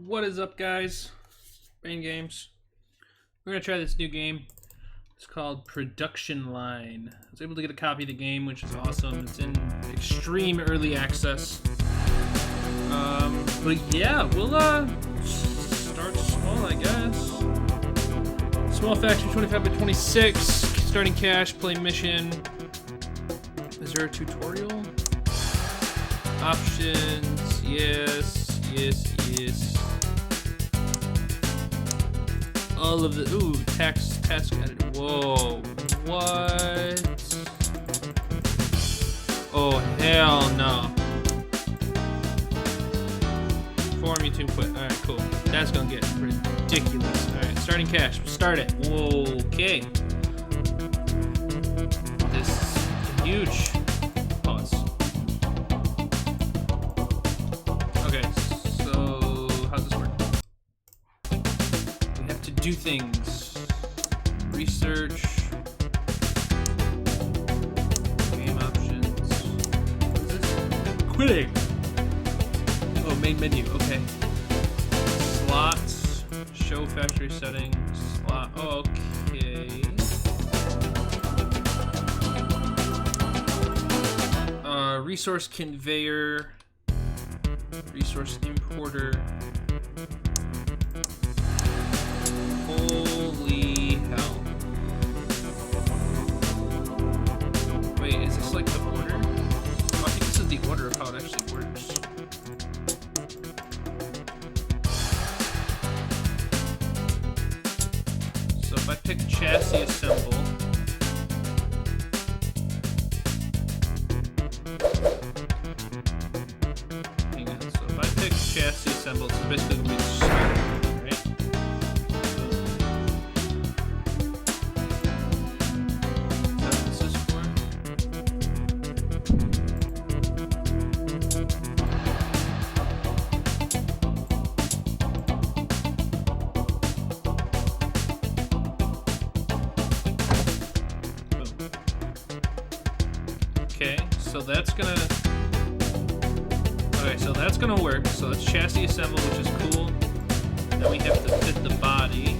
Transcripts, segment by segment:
What is up, guys? Brain Games. We're gonna try this new game. It's called Production Line. I was able to get a copy of the game, which is awesome. It's in extreme early access. But yeah, we'll start small, I guess. Small factory, 25 by 26. Starting cash, play mission. Is there a tutorial? Options, yes, yes. All of the task editor. Whoa, what? Oh hell no. Form you to quit. Alright, cool. That's gonna get ridiculous. Alright, starting cash. Start it. Whoa, okay. This is huge. Pause. Okay, so how's this work? We have to do things. Research. Game options. What is this? Quitting. Oh, main menu. Okay. Slots. Show factory settings. Slot. Oh, okay. Resource conveyor. Resource importer. Holy hell. Wait, is this like the order? Oh, I think this is the order of how it actually works. So if I pick chassis assemble, hang on, so if I pick chassis assemble, it's basically going to be the start, right? Is that what this is for? Okay, so that's gonna. Okay, so that's gonna work. So it's chassis assemble, which is cool. Then we have to fit the body,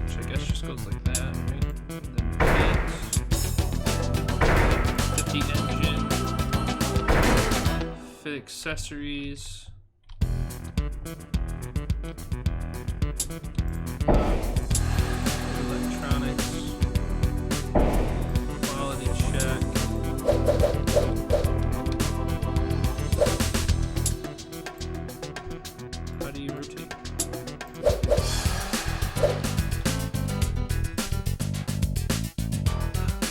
which I guess just goes like that, right? And then fit the engine, fit accessories. Electronics. Quality check. How do you rotate?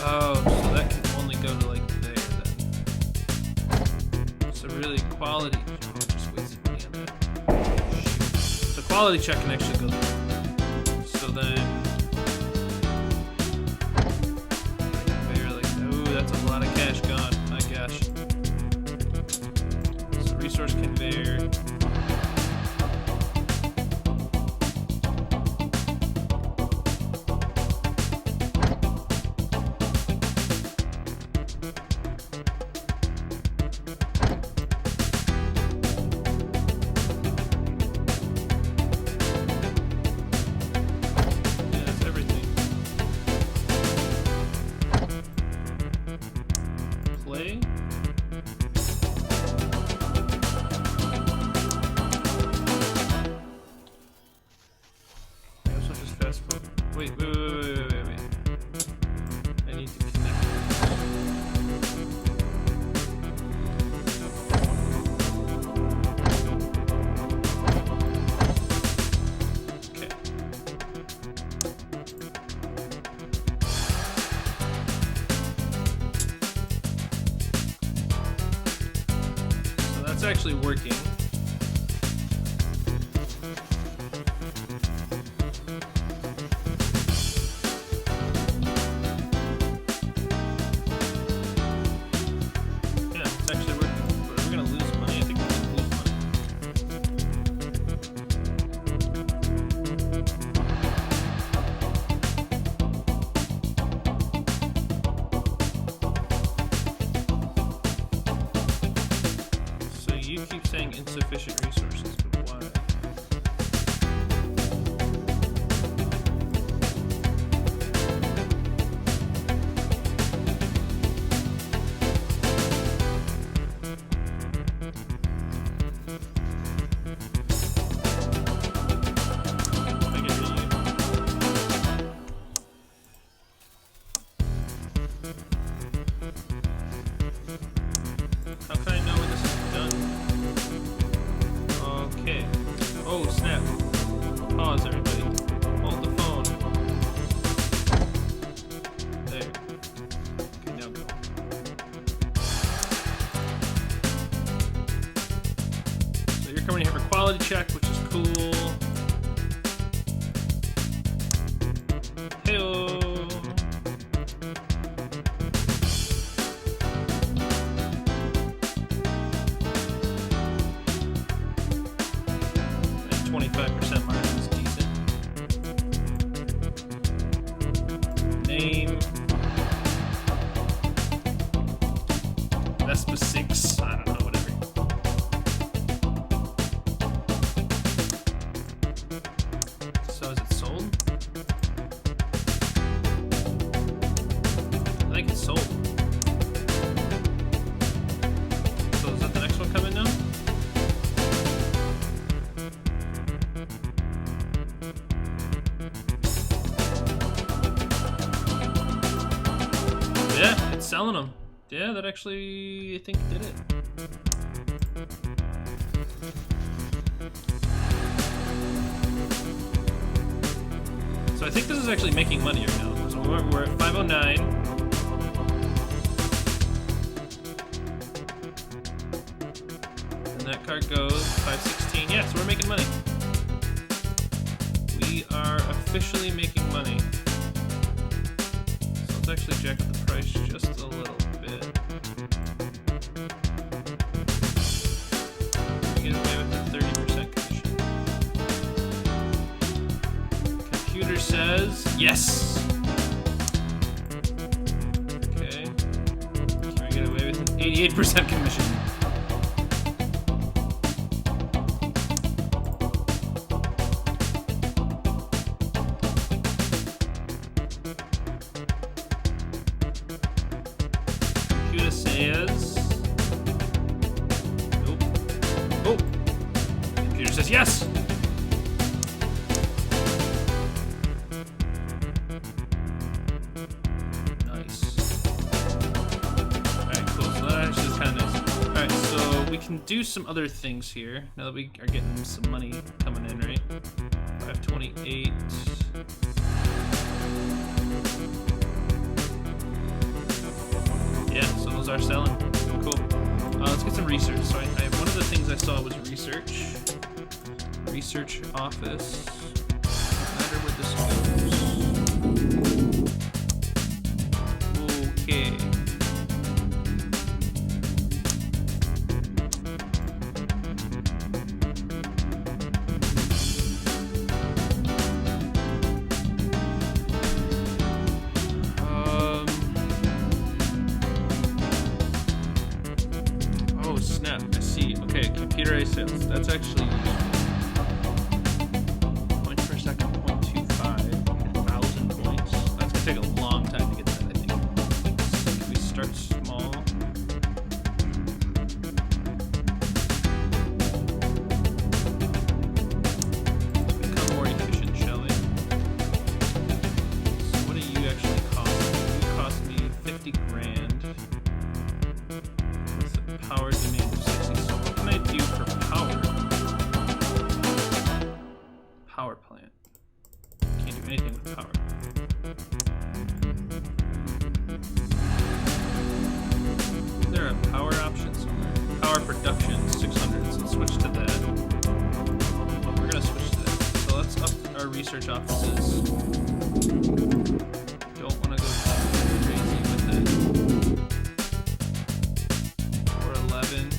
Oh, so that can only go to like there then. So really quality. Oh, just wasted me on that. Shoot. So quality check can actually go there. So then. That's a lot of cash gone. My gosh. So resource conveyor. Yeah, that's everything. Play. I also just fast forward. Wait. I need to connect. Okay. So that's actually working. Yeah, it's actually working. But we're gonna lose money. I think we're gonna lose money. So you keep saying insufficient resources, but why? How can I know when this is done? Okay. Oh, snap. Pause, everybody. Hold the phone. There. Okay, now go. So you're coming here for quality check, which is cool. Hey-oh. 25% margin is decent. Name. Vespa 6. I don't know, whatever. So is it sold? I think it's sold. So is that the next one coming now? Yeah, it's selling them. Yeah, that actually, I think, did it. So I think this is actually making money right now. So we're at 509. And that card goes 516. Yeah, so we're making money. We are officially making money. Let's actually jack up the price just a little bit. We get away with a 30% commission. Computer says yes! Okay. Can we get away with an 88% commission? Says nope. Oh, computer says yes. Nice. All right, cool. So that actually is kind of nice. All right, so we can do some other things here now that we are getting some money coming in, right? 528. Yeah, so those are selling. Cool. Let's get some research. So one of the things I saw was research. Research office. No matter where this goes. Okay. Oh snap, I see. Okay, computerized sales. That's actually points per second, 0.25, 1,000 points. That's gonna take a long time to get that, I think. Can we start small? Let's become more efficient, shall we? So what do you actually cost? You cost me 50 grand. Power demand of 60. So what can I do for power? Power plant. Can't do anything with power. Is there a power option somewhere? Power production 600. So let's switch to that. We're gonna switch to that. So let's up our research offices. Don't want to go too crazy with it. 411.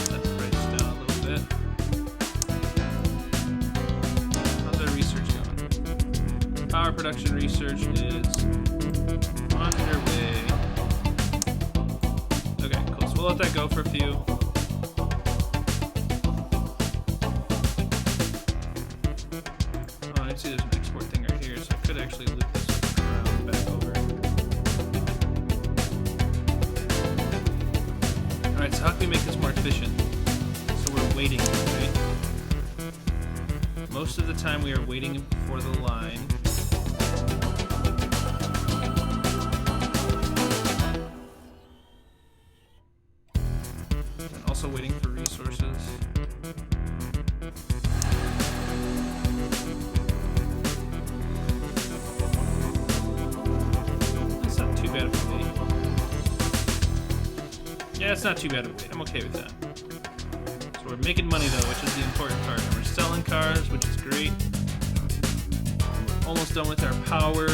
That price down a little bit. production research is underway. Okay, cool. So we'll let that go for a few. Oh, I see there's an export thing right here, so I could actually loop this around back over. Alright, so how can we make this more efficient? So we're waiting, right? Most of the time we are waiting for the line. And also waiting for resources. That's not too bad of a wait. Yeah, it's not too bad of a wait. I'm okay with that. So we're making money though, which is the important part. And we're selling cars, which is great. We're almost done with our power.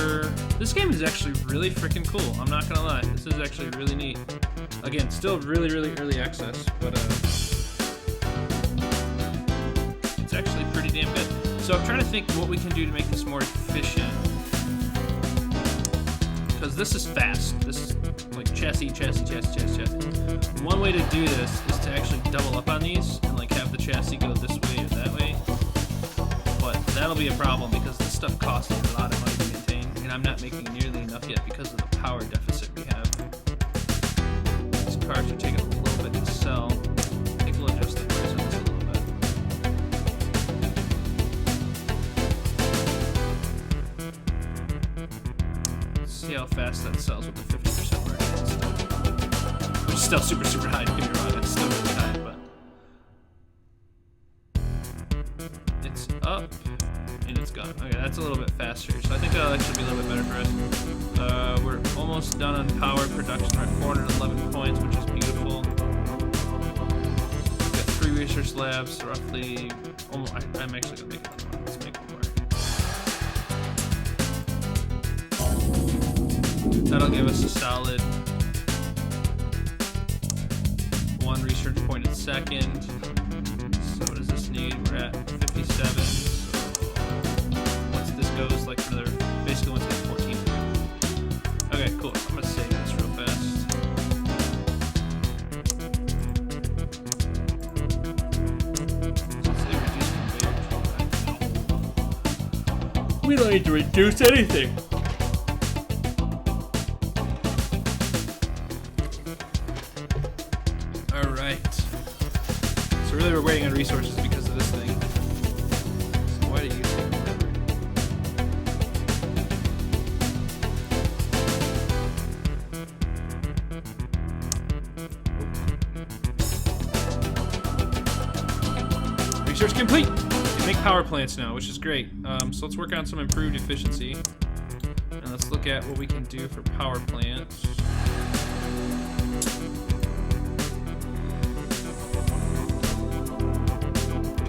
This game is actually really freaking cool. I'm not gonna lie. This is actually really neat. Again, still really, really early access, but it's actually pretty damn good. So I'm trying to think what we can do to make this more efficient. Because this is fast. This is like chassis. One way to do this is to actually double up on these and like have the chassis go this way or that way. But that'll be a problem because this stuff costs a lot of money to maintain, and I'm not making nearly enough yet because of the power deficit we have. These cars are taking a little bit to sell. I think we'll adjust the price on this a little bit. Let's see how fast that sells with the 50% margin and stuff. Which is still super, super high, don't get me wrong, it's still really high, but it's up and it's gone. Okay, that's a little bit faster, so I think that'll actually be a little bit better for us. We're almost done on power production. We're at 411 points, which is beautiful. We've got 3 research labs, roughly. Almost, I'm actually gonna make another one. Let's make one more. That'll give us a solid 1 research point a second. So what does this need? We're at 57. So once this goes, like another, basically once it's 14. Okay, cool. I'm gonna save this real fast. We don't need to reduce anything. Alright. So really we're waiting on resources because of this thing. So why do you take forever? Research complete! We can make power plants now, which is great. So let's work on some improved efficiency. And let's look at what we can do for power plants.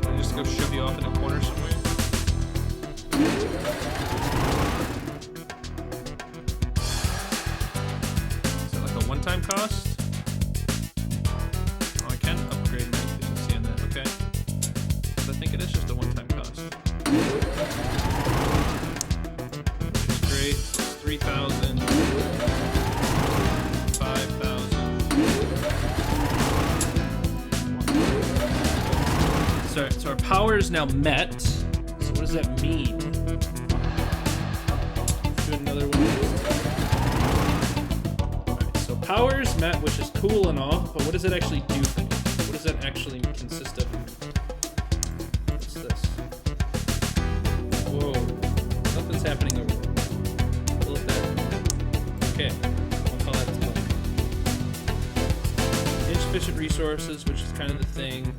Can I just go shove you off in a corner somewhere? Is that like a one-time cost? Oh, I can upgrade my efficiency on that, okay. I think it is just a one-time cost. Which is great. So it's 3,000, 5,000. So our power is now met. So what does that mean? Let's do another one. Alright, so power is met, which is cool and all, but what does it actually do for me? What does that actually consist of? What's this? Whoa. Something's happening over there. We'll let that. Okay. I'll call that its bug. Insufficient resources, which is kind of the thing.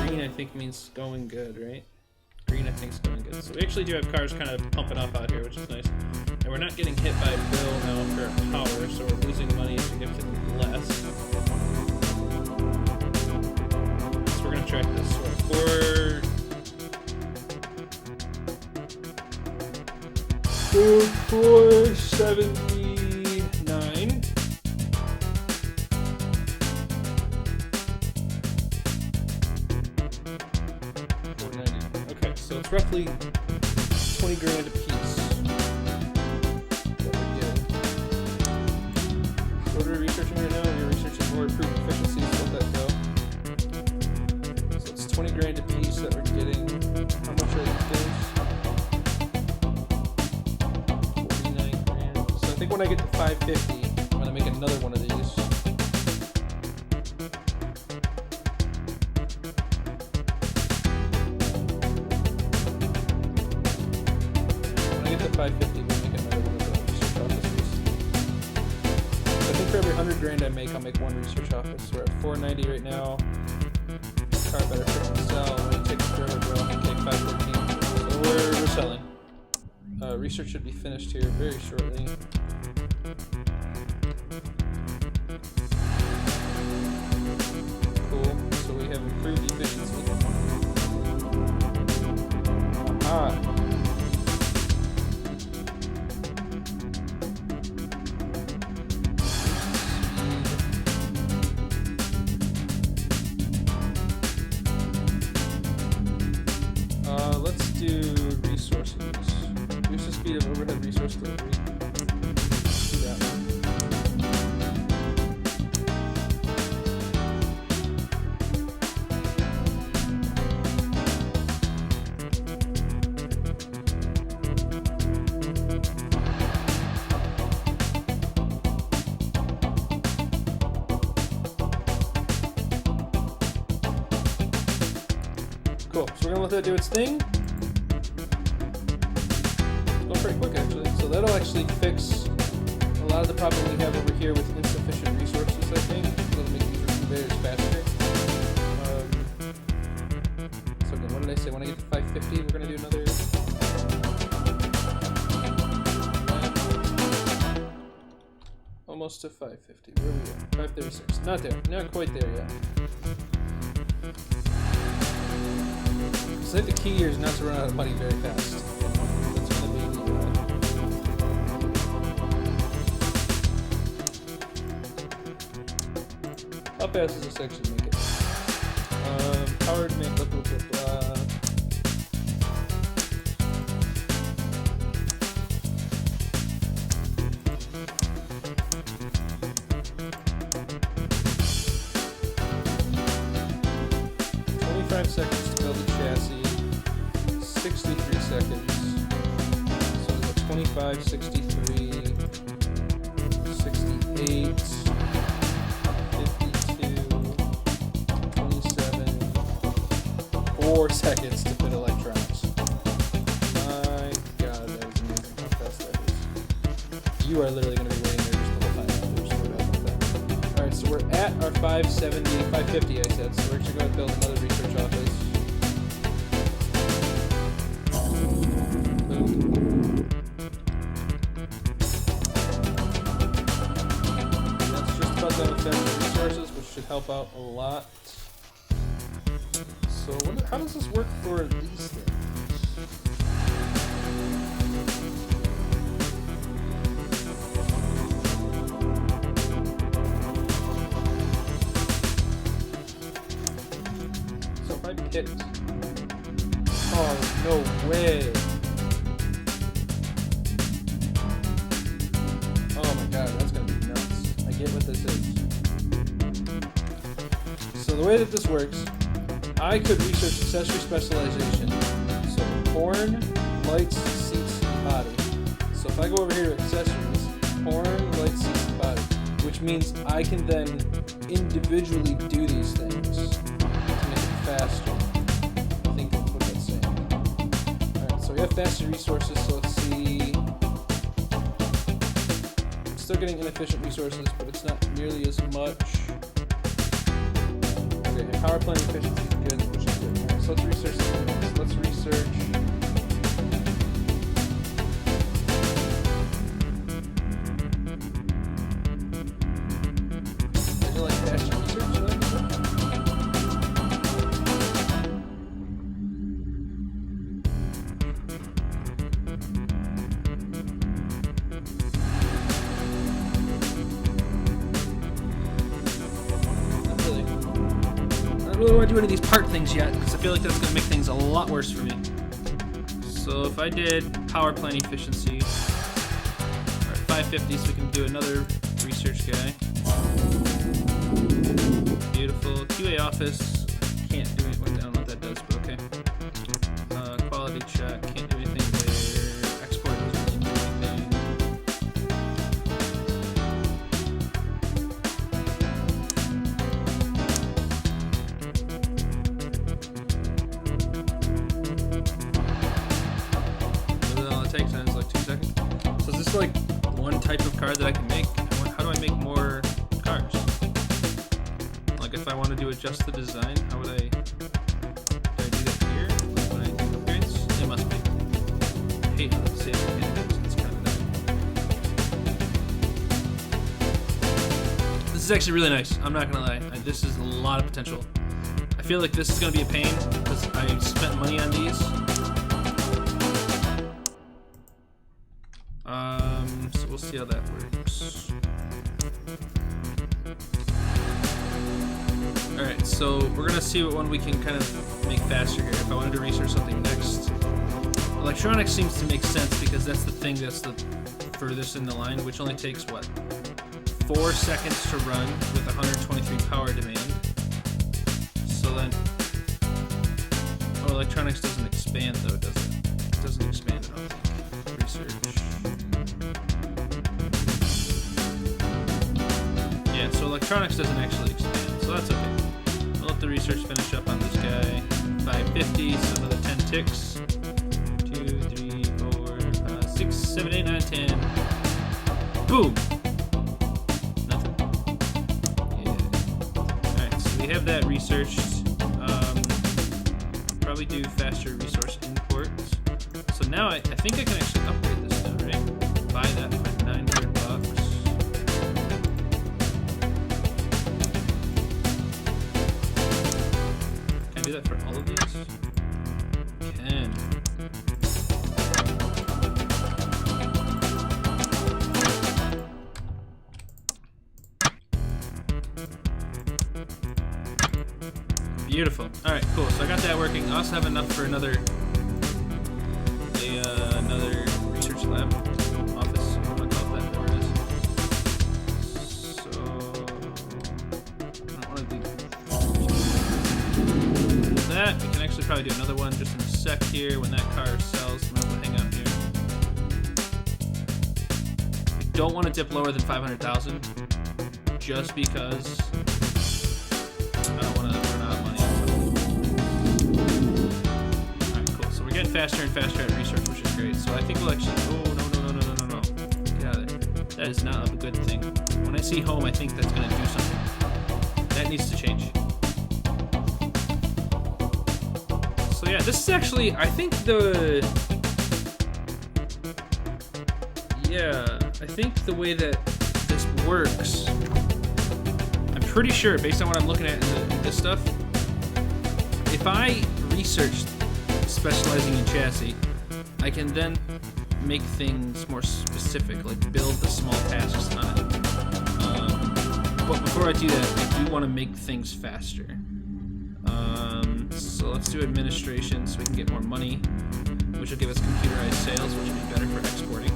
Green, I think, means going good, right? Green, I think, is going good. So we actually do have cars kind of pumping up out here, which is nice. And we're not getting hit by a bill now for our power, so we're losing money significantly less. So we're going to track this. So we're 479. roughly 20 grand a piece. That we're getting. So what are we researching right now? We're researching more improved efficiencies. Let that go. So it's 20 grand a piece that we're getting. How much are these things? 49 grand. So I think when I get to 550, I'm gonna make another one of these. When I get to 550, we'll make another one of the research offices. I think for every 100 grand I make, I'll make one research office. We're at 490 right now. Car better fit and sell. When it takes forever, bro. Okay, 513. So we're selling. Research should be finished here very shortly. Cool. So we have improved efficiency. Aha. Let's do resources. Reduce the speed of overhead resource delivery. Let's do that one. Cool. So we're gonna let that do its thing. Go pretty quick actually. So that'll actually fix a lot of the problem we have over here with insufficient resources, I think. It'll make these conveyors faster. So again, what did I say? When I get to 550, we're gonna do another. Almost to 550. Where are we at? 536. Not there. Not quite there yet. So I think the key here is not to run out of money very fast. That's gonna be how fast does this actually make it? Power to make blah blah blah blah. Seconds to build the chassis, 63 seconds, so we got 25, 63, 68, 52, 27, 4 seconds to fit electronics. My god, that is amazing how fast that is. You are literally going to be waiting there just the whole time. Alright, so we're at our 570, 550 I said, so we're actually going to build another research office. Boom. That's just about done with factory resources, which should help out a lot. So how does this work for these things? Hit. Oh, no way. Oh my god, that's gonna be nuts. I get what this is. So the way that this works, I could research accessory specialization. So horn, lights, seats, and body. So if I go over here to accessories, horn, lights, seats, and body, which means I can then individually do these things to make it faster. We have faster resources, so let's see. I'm still getting inefficient resources, but it's not nearly as much. Okay, power plant efficiency is good, which is good. Right, so let's research something else. Let's research. Is there like faster research? I don't really want to do any of these part things yet, because I feel like that's going to make things a lot worse for me. so if I did power plant efficiency, we're at 550, so we can do another research guy. Beautiful. QA office, can't do anything. I don't know what that does, but okay. Quality check, can't do anything there. Export doesn't really do anything. All it takes is like 2 seconds. So is this like one type of car that I can make? How do I make more cars? Like if I want to do adjust the design, how would I do that here? When I do upgrades? It must be. I hate how the save mechanism is kind of that. This is actually really nice. I'm not gonna lie. This is a lot of potential. I feel like this is gonna be a pain because I spent money on these. So we'll see how that works. Alright, so we're gonna see what one we can kind of make faster here. If I wanted to research something next. Electronics seems to make sense because that's the thing that's the furthest in the line, which only takes what? 4 seconds to run with 123 power demand. So then, oh, electronics doesn't expand though, does it? It doesn't expand at all. Research. Yeah, so electronics doesn't actually expand, so that's okay. I'll let the research finish up on this guy. 550, so another 10 ticks. 2, 3, 4, 5, 6, 7, 8, 9, 10. Boom! Nothing. Yeah. Alright, so we have that researched. Probably do faster resource imports. So now I think I can actually upgrade this now, right? Buy that for $900. Can I do that for all of these? Can. Beautiful. Alright, cool. So I got that working. I also have enough for another research lab office. I don't want to call it that, whatever it is. So I don't want to do that. We can actually probably do another one just in a sec here when that car sells. I'm gonna hang out here. I don't want to dip lower than 500,000 just because I don't want to run out of money. Alright, cool. So we're getting faster and faster at research, which is great. So I think we'll actually... Oh, no. Get out of there. That is not a good thing. When I see home, I think that's going to do something. That needs to change. So yeah, this is actually... I think the way that this works... I'm pretty sure, based on what I'm looking at in this stuff, if I research specializing in chassis, I can then make things more specific, like build the small tasks on it. But before I do that, I do want to make things faster. So let's do administration so we can get more money, which will give us computerized sales, which will be better for exporting.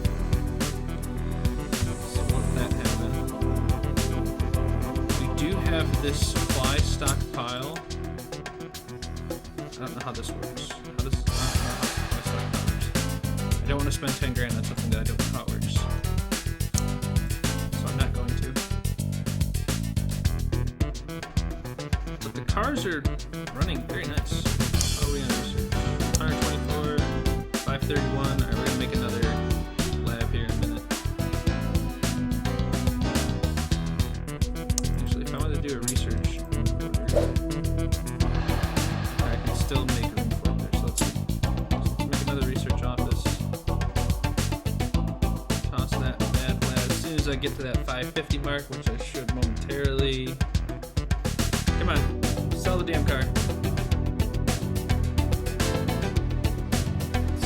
So won't that happen? We do have this supply stockpile. I don't know how this works. I don't know how supply stockpile works. I don't want to spend 10 grand on something that I don't know how it works. So I'm not going to. But the cars are running very nice. How are we on research? 124, 531. Alright, we're going to make another lab here in a minute. Actually, if I wanted to do a research order, I can still make room for it there. So let's make another research office. Toss that lab. As soon as I get to that 550 mark, which I should momentarily. Come on, sell the damn car.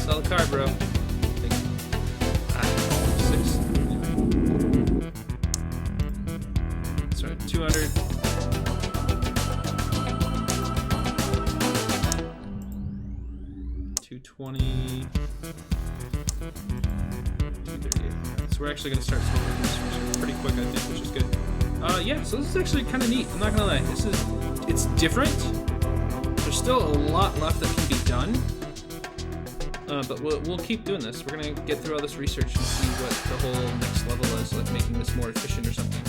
Sell the car, bro. Six. Sorry, 200. 220. 238. So we're actually gonna start smoking this pretty quick, I think, which is good. Yeah, so this is actually kind of neat. I'm not gonna lie. It's different. There's still a lot left that can be done. But we'll keep doing this. We're gonna get through all this research and see what the whole next level is, like making this more efficient or something.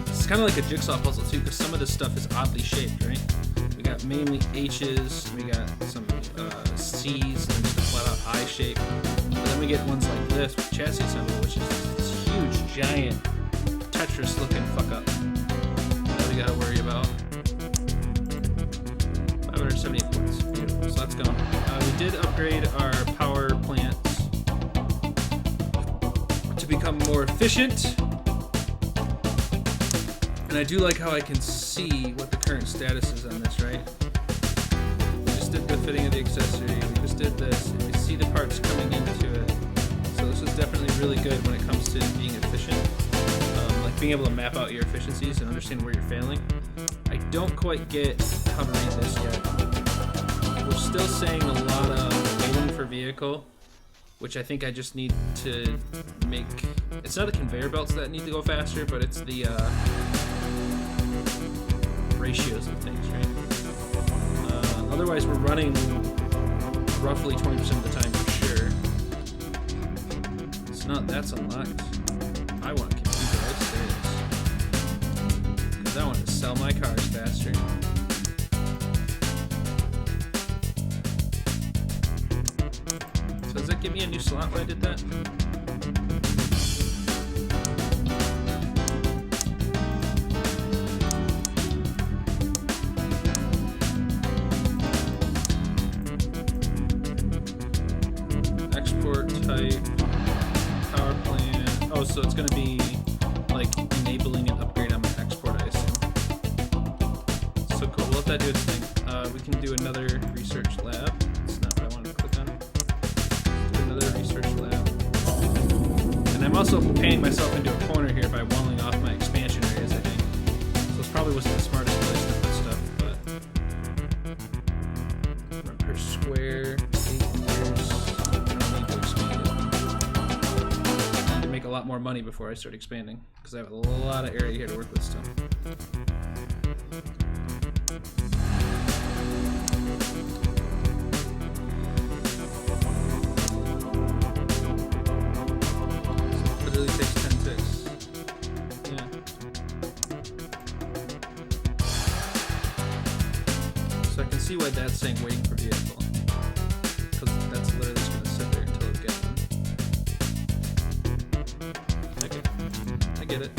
It's kind of like a jigsaw puzzle too, because some of this stuff is oddly shaped, right? We got mainly H's, we got some C's, and just a flat-out I shape. But then we get ones like this with chassis symbol, which is this huge, giant Tetris-looking fuck-up that we gotta worry about. 578 points. Beautiful. So that's going. We did upgrade our power plants to become more efficient. And I do like how I can see what the current status is on this, right? We just did the fitting of the accessory. We just did this. And we see the parts coming into it. So this is definitely really good when it comes to being efficient. Like being able to map out your efficiencies and understand where you're failing. I don't quite get how to read this yet. We're still saying a lot of waiting for vehicle, which I think I just need to make. It's not the conveyor belts that need to go faster, but it's the ratios of things, right? Otherwise, we're running roughly 20% of the time for sure. It's not, that's unlocked. I want a computerized sales. Because I want to sell my cars faster. So does that give me a new slot when I did that? Export type, power plant. Oh, so it's going to be like enabling an upgrade on my export, I assume. So cool. We'll let that do its thing. We can do another research lab. That's not what I wanted to click on. Do another research lab. And I'm also painting myself into a corner here by walling off my expansion areas, I think. So this probably wasn't the smartest place to put stuff, but per square, 8 years. A lot more money before I start expanding, because I have a lot of area here to work with still. So it literally takes 10 ticks. Yeah. So I can see why that's saying waiting for vehicle, because that's literally just going to sit there until it gets one. I get it.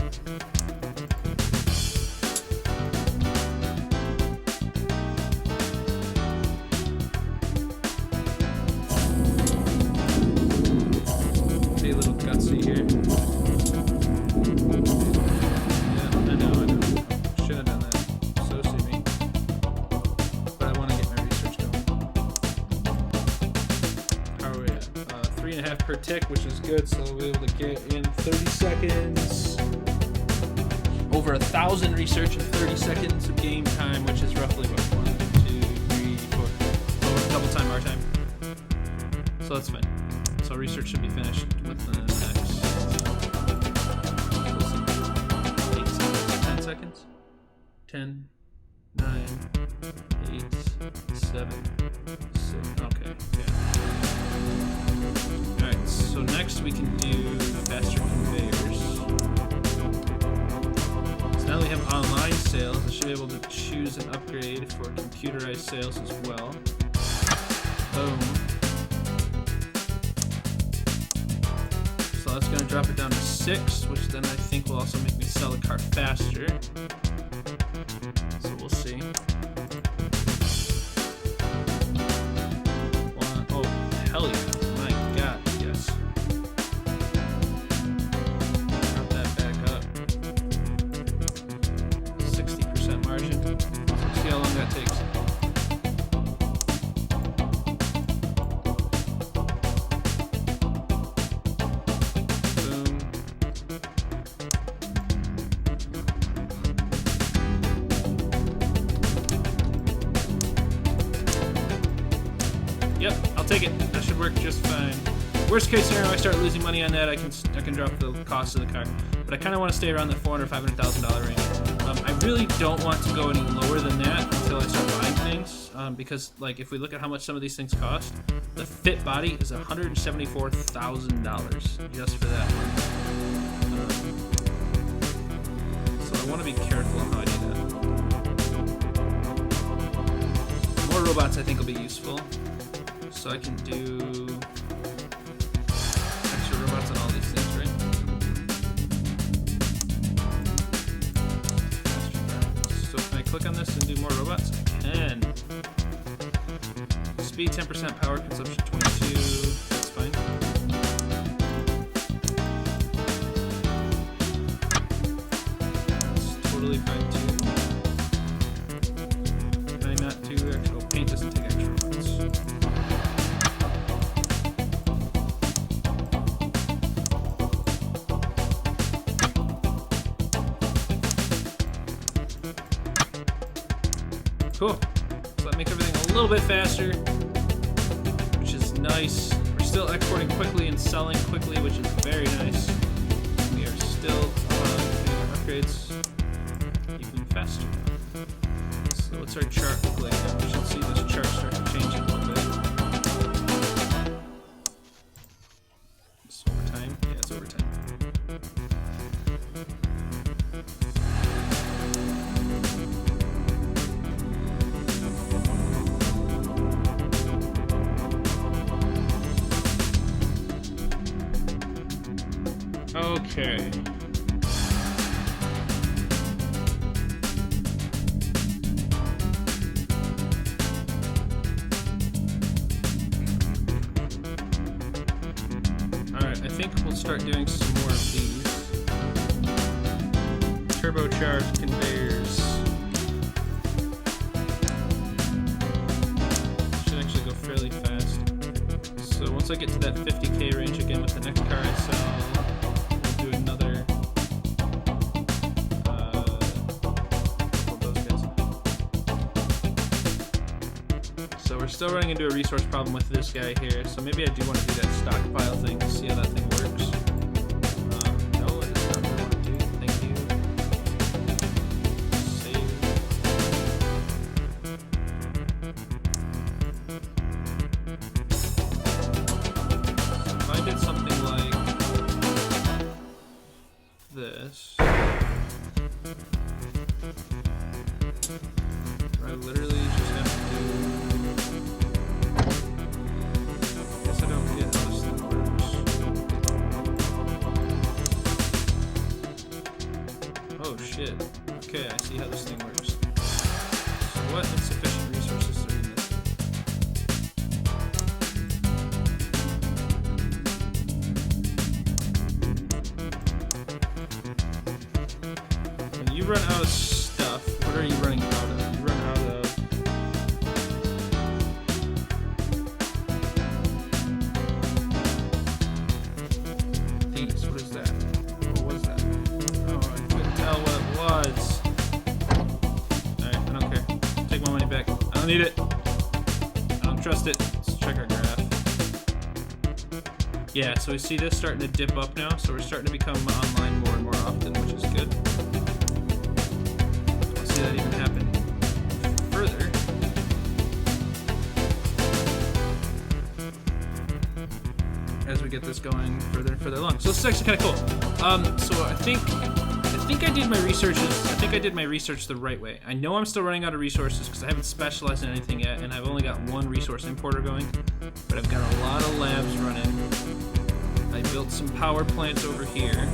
Be a little gutsy here. Yeah, I know. Should have done that. So see me. But I want to get my research going. How are we at? 3.5 per tick, which is good, so we'll be able to get in 30 seconds. Over 1,000 research in 30 seconds of game time, which is roughly what? 1, 2, 3, 4. Over double time our time. So that's fine. So research should be finished within the next 8 seconds. 10 seconds? 10, 9, 8, 7, 6. Okay, yeah. Alright, so next we can do faster conveyors. So now that we have online sales, I should be able to choose an upgrade for computerized sales as well. Boom. So that's going to drop it down to 6, which then I think will also make me sell the car faster. So we'll see. Oh, hell yeah. My god, yes. Drop that back up. 60% margin. Let's see how long that takes. Boom. take it. That should work just fine. Worst case scenario, I start losing money on that. I can drop the cost of the car, but I kind of want to stay around the $400,000-$500,000 range. I really don't want to go any lower than that until I start buying things, because like if we look at how much some of these things cost, the fit body is $174,000 just for that one. So I want to be careful on how I do that. More robots I think will be useful, so I can do extra robots on all these things, right? So can I click on this and do more robots? I can. Speed 10%, power consumption 22. That's fine. That's totally fine too. Can I not do actual paint? Doesn't take extra robots. Cool. So that makes everything a little bit faster, which is nice. We're still exporting quickly and selling quickly, which is very nice. We are still getting our upgrades even faster. So what's our chart look like now? We should see this chart start to change a little bit. It's overtime? Yeah, it's overtime. Okay. Alright, I think we'll start doing some more of these. Turbocharged conveyors. Should actually go fairly fast. So once I get to that 50K range again with the next car I sell, do another those guys. So we're still running into a resource problem with this guy here, so maybe I do want to do that stockpile thing to see how that thing works. No, it is not what I want to do. Thank you. Save. If I did something like this, I literally just have to do. I guess I don't get how this thing works. Oh shit. Okay, I see how this thing works. So what insufficient resources are in this? When you run out of stuff, what are you running out of? You run out of these. What is that? What was that? Oh, I couldn't tell what it was. Alright, I don't care. Take my money back. I don't need it. I don't trust it. Let's check our graph. Yeah, so we see this starting to dip up now, so we're starting to become online more and more often, which is good. Let's see that even happen further. As we get this going further and further along. So this is actually kind of cool. So I think I did my researches. I think I did my research the right way. I know I'm still running out of resources because I haven't specialized in anything yet, and I've only got one resource importer going. But I've got a lot of labs running. I built some power plants over here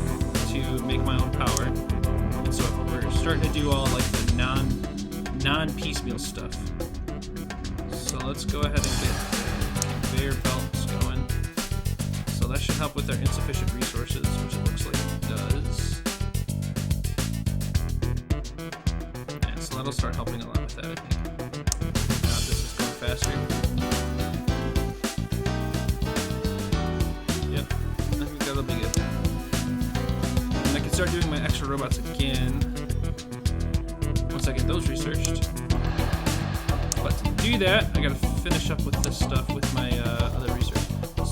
to make my own power, and so we're starting to do all like the non-piecemeal stuff. So let's go ahead and get the conveyor belts going. So that should help with our insufficient resources, which it looks like it does. And so that'll start helping a lot with that, I think. Now this is going faster. Yep, I think that'll be good. And I can start doing my extra robots again once I get those researched. But to do that, I gotta finish up with this stuff with my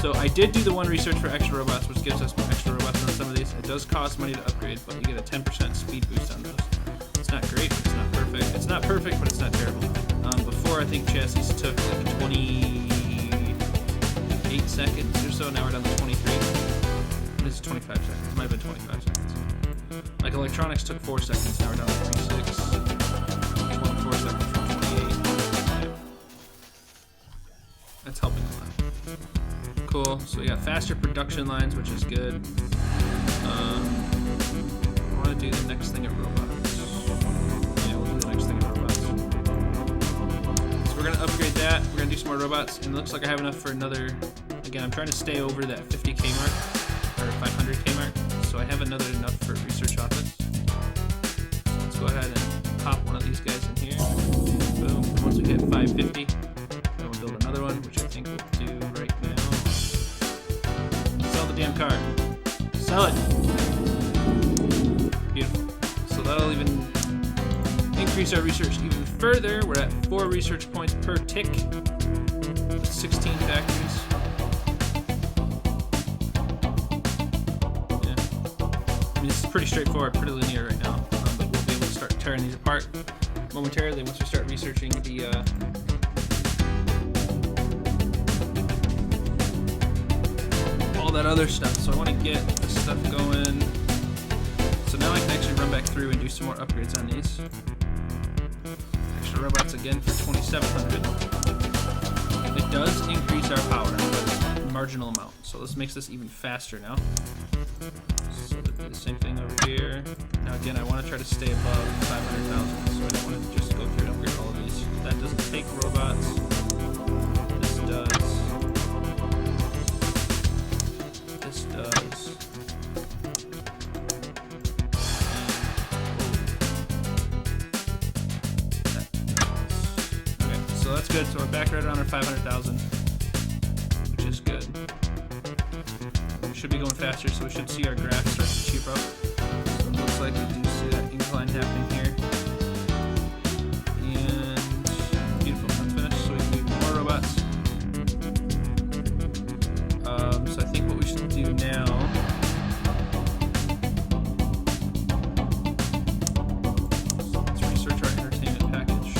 So I did do the one research for extra robots, which gives us extra robots on some of these. It does cost money to upgrade, but you get a 10% speed boost on those. It's not great, but it's not perfect. It's not perfect, but it's not terrible. Before, I think chassis took like 28 seconds or so. Now we're down to 23. This is 25 seconds. It might have been 25 seconds. Like electronics took 4 seconds. Now we're down to 36. 24 seconds from 28. That's helping a lot. Cool. So we got faster production lines, which is good. I want to do the next thing at robots. Yeah, we'll do the next thing at robots. So we're going to upgrade that. We're going to do some more robots. And it looks like I have enough for another... Again, I'm trying to stay over that 50k mark. Or 500k mark. So I have enough for research office. So let's go ahead and pop one of these guys in here. Boom. And once we hit 550, then we'll build another one, which I think we'll do right now. Sell the damn car. Sell it. Beautiful. So that'll even increase our research even further. We're at 4 research points per tick. With 16 factories. Yeah. I mean, this is pretty straightforward, pretty linear right now. But we'll be able to start tearing these apart momentarily once we start researching the all that other stuff. So I want to get this stuff going. So now I can actually run back through and do some more upgrades on these. Extra robots again for 2,700. It does increase our power, but it's a marginal amount. So this makes this even faster now. So it'll do the same thing over here. Now again, I want to try to stay above 500,000, so I don't want to just go through and upgrade all of these. That doesn't take robots. This does. This does. Okay, so that's good. So we're back right around our 500,000, which is good. We should be going faster, so we should see our graph start to cheap up. So it looks like we do see that incline happening here. And beautiful, that's finished. So we can do more robots. So I think what we should do now. Let's research our entertainment package.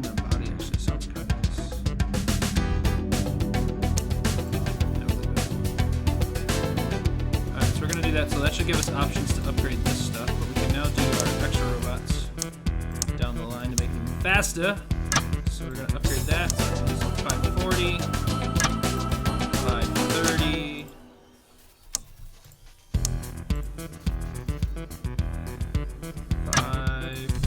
That body actually sounds kind of nice. Alright, so we're going to do that. So that should give us options to upgrade this stuff. But we can now do our extra robots down the line to make them faster. So we're going to upgrade that. So that means 540, 530, 522.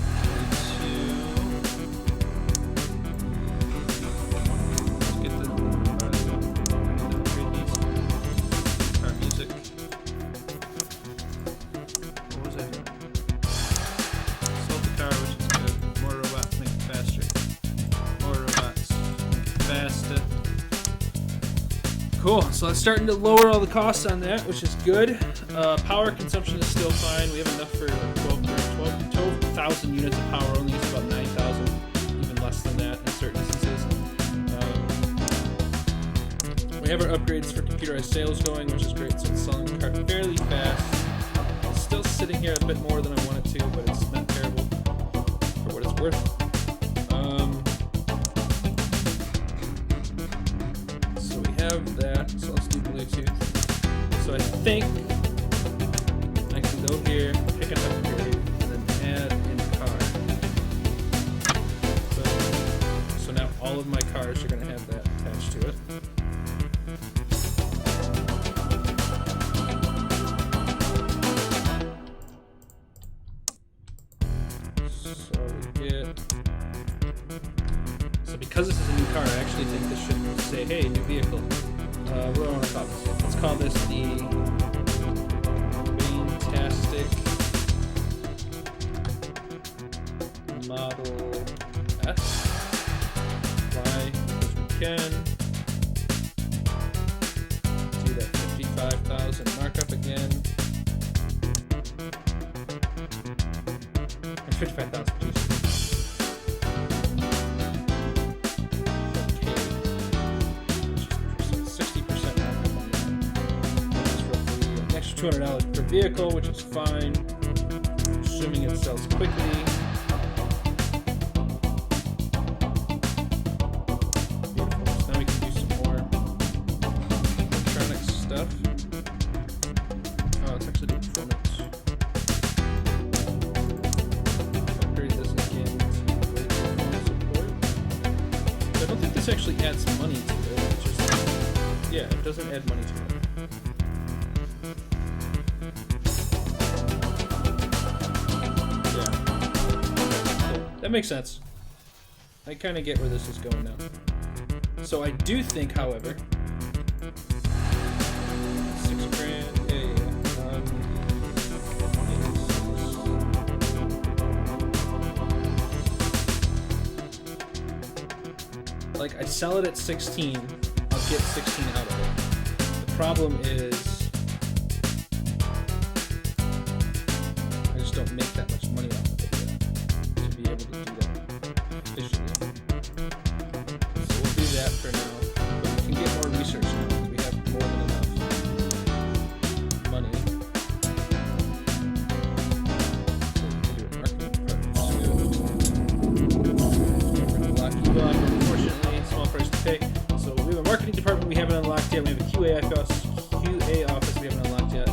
Let's get the upgrade these. Our music. What was I doing? Sold the car, which is good. More robots, make it faster. More robots, make it faster. Cool, so that's starting to lower all the costs on that, which is good. Power consumption is still fine. We have enough for 12,000 units of power. Only use about 9,000, even less than that in certain instances. We have our upgrades for computerized sales going, which is great. So it's selling the car fairly fast. It's still sitting here a bit more than I want it to, but it's not terrible for what it's worth. So we have that. So let's do Bluetooth. So I think I can go here, pick an upgrade, and then add in car. So now all of my cars are going to have that attached to it. So because this is a new car, I actually think this should say, hey, new vehicle. What do I want to call this? Let's call this the Fantastic Model S. Why? Because we can. Do that 55,000 markup again. Or 55,000, Jesus. Okay. $200 per vehicle, which is fine, assuming it sells quickly. Beautiful. So now we can do some more electronic stuff. Oh, it's actually the performance. Upgrade this again to performance support. I don't think this actually adds money to it. It's just, yeah, it doesn't add money to it. That makes sense. I kind of get where this is going now. So I do think, however, $6,000. Like I sell it at 16, I'll get 16 out of it. The problem is, I just don't make that much money off of it yet to be able to do that efficiently. So we'll do that for now. But we can get more research now because we have more than enough money. So we can do a marketing department too. Lock you up, unfortunately, small price to pay. So we have a marketing department we haven't unlocked yet. We have a QA office we haven't unlocked yet.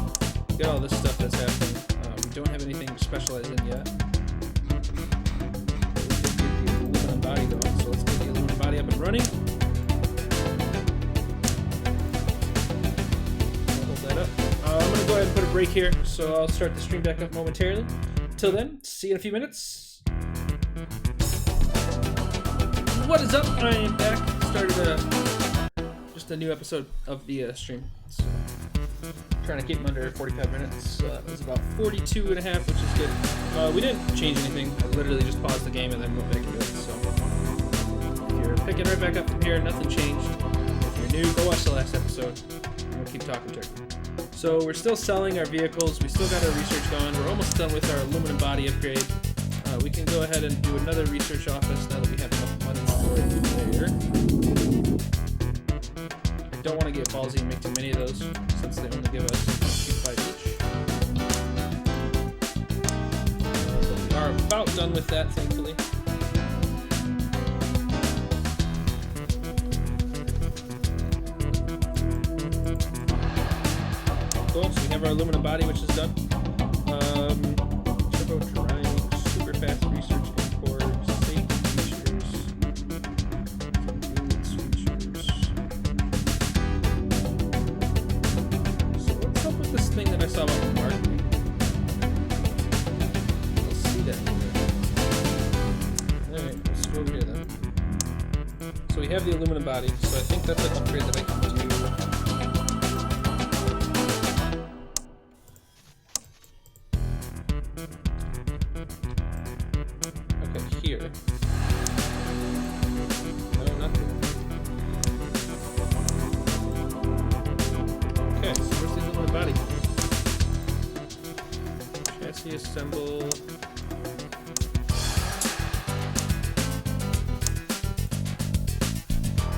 We got all this stuff that's happening. We don't have anything to specialize in yet. But we did get the aluminum body going, so let's get the aluminum body up and running. Hold that up. I'm going to go ahead and put a break here, so I'll start the stream back up momentarily. Till then, see you in a few minutes. What is up? I am back. Started just a new episode of the stream. So, trying to keep them under 45 minutes. It was about 42 and a half, which is good. We didn't change anything. I literally just paused the game and then went back into it. So if you're picking right back up from here, nothing changed. If you're new, go watch the last episode. And we'll keep talking turkey. So we're still selling our vehicles. We still got our research going. We're almost done with our aluminum body upgrade. We can go ahead and do another research office now that we have enough money for it there. I don't want to get ballsy and make too many of those since they only give us 2.5 each. But we are about done with that, thankfully. Cool, so we have our aluminum body, which is done. Turbo drying, super fast research import, safety features, convenience features. So what's up with this thing that I saw about marketing? Let's see that here. Alright, let's go over here then. So we have the aluminum body, so I think that's an upgrade that I can do. Here. No, nothing. Okay, so where's the aluminum body? Chassis assemble.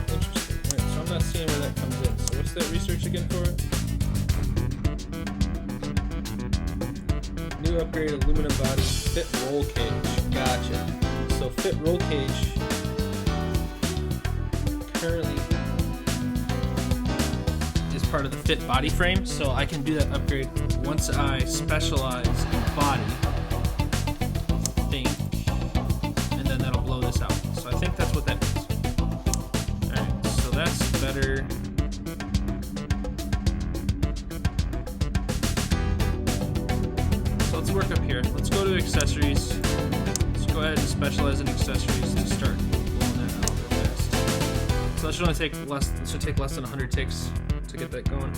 Interesting. Alright, so I'm not seeing where that comes in. So what's that research again for it? New upgrade aluminum body, fit roll cage. Gotcha. So fit roll cage currently is part of the fit body frame, so I can do that upgrade once I specialize in body, I think, and then that'll blow this out. So I think that's what that means. Alright, so that's better. So let's work up here. Let's go to accessories. Go ahead and specialize in accessories to start blowing that out real fast. So that should only take less. It should take less than 100 ticks to get that going.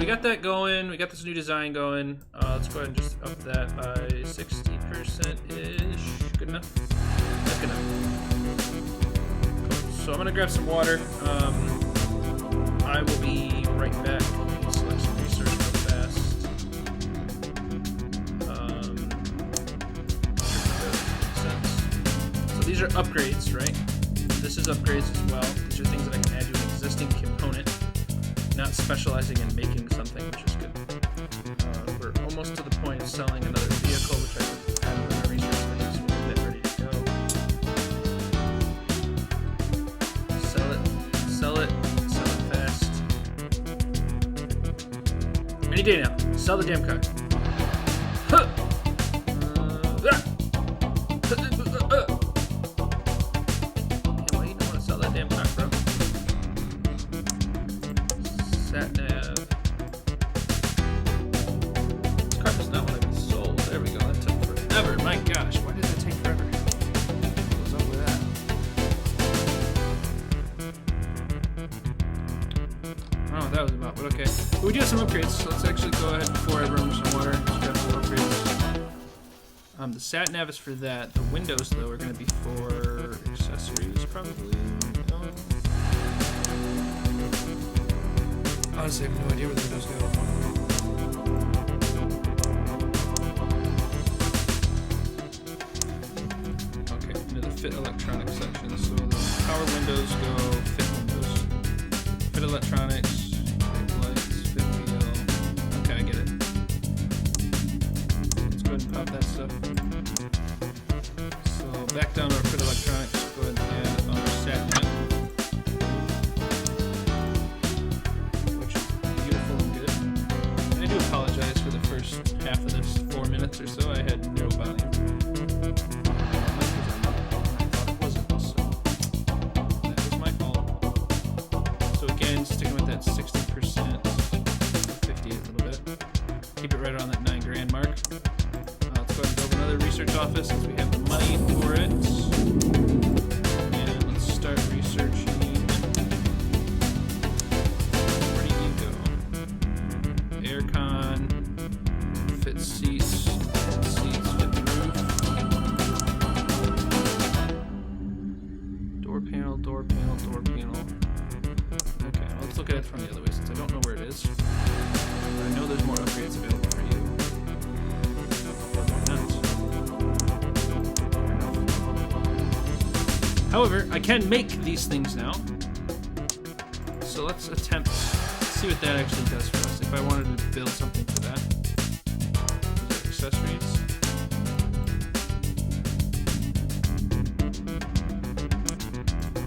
got that going. We got this new design going. Let's go ahead and just up that by 60%-ish. Good enough? That's good enough. Cool. So I'm gonna grab some water. I will be right back. Select some research real fast. So these are upgrades, right? This is upgrades as well. These are things that I can add to an existing component, not specializing in making something, which is good. We're almost to the point of selling another vehicle, which I can add another research things. We'll get that ready to go. Sell it fast. Any day now. Sell the damn car. Huh. Why you don't want to sell that damn car, bro? Sat nav. This car does not want to be sold. There we go. That took forever. My gosh, why did that take forever? What's up with that? I don't know what that was about, but okay. But we do have some upgrades, so let's actually go ahead before I run some water. Let's grab some upgrades. The sat nav is for that. The windows, though, are going to be for accessories, probably. Honestly, I have no idea where the windows go. Okay, into the fit electronics section. So the power windows go fit windows. Fit electronics, fit lights, fit wheel. Okay, I get it. Let's go ahead and pop that stuff. So back down to our fit electronics, go ahead and add our sat nav. Apologize for the first half of this 4 minutes or so. I had no volume. I thought it wasn't, so that was my fault. So again, sticking with that 60%, 50 a little bit. Keep it right around that $9,000 mark. Let's go ahead and build another research office since we have the money for it. And let's start researching. Aircon, fit seats, fit the roof. Door panel. Okay, let's look at it from the other way since I don't know where it is. But I know there's more upgrades available for you. However, I can make these things now. So let's attempt. See what that actually does for us. If I wanted to build something for that. Those are accessories.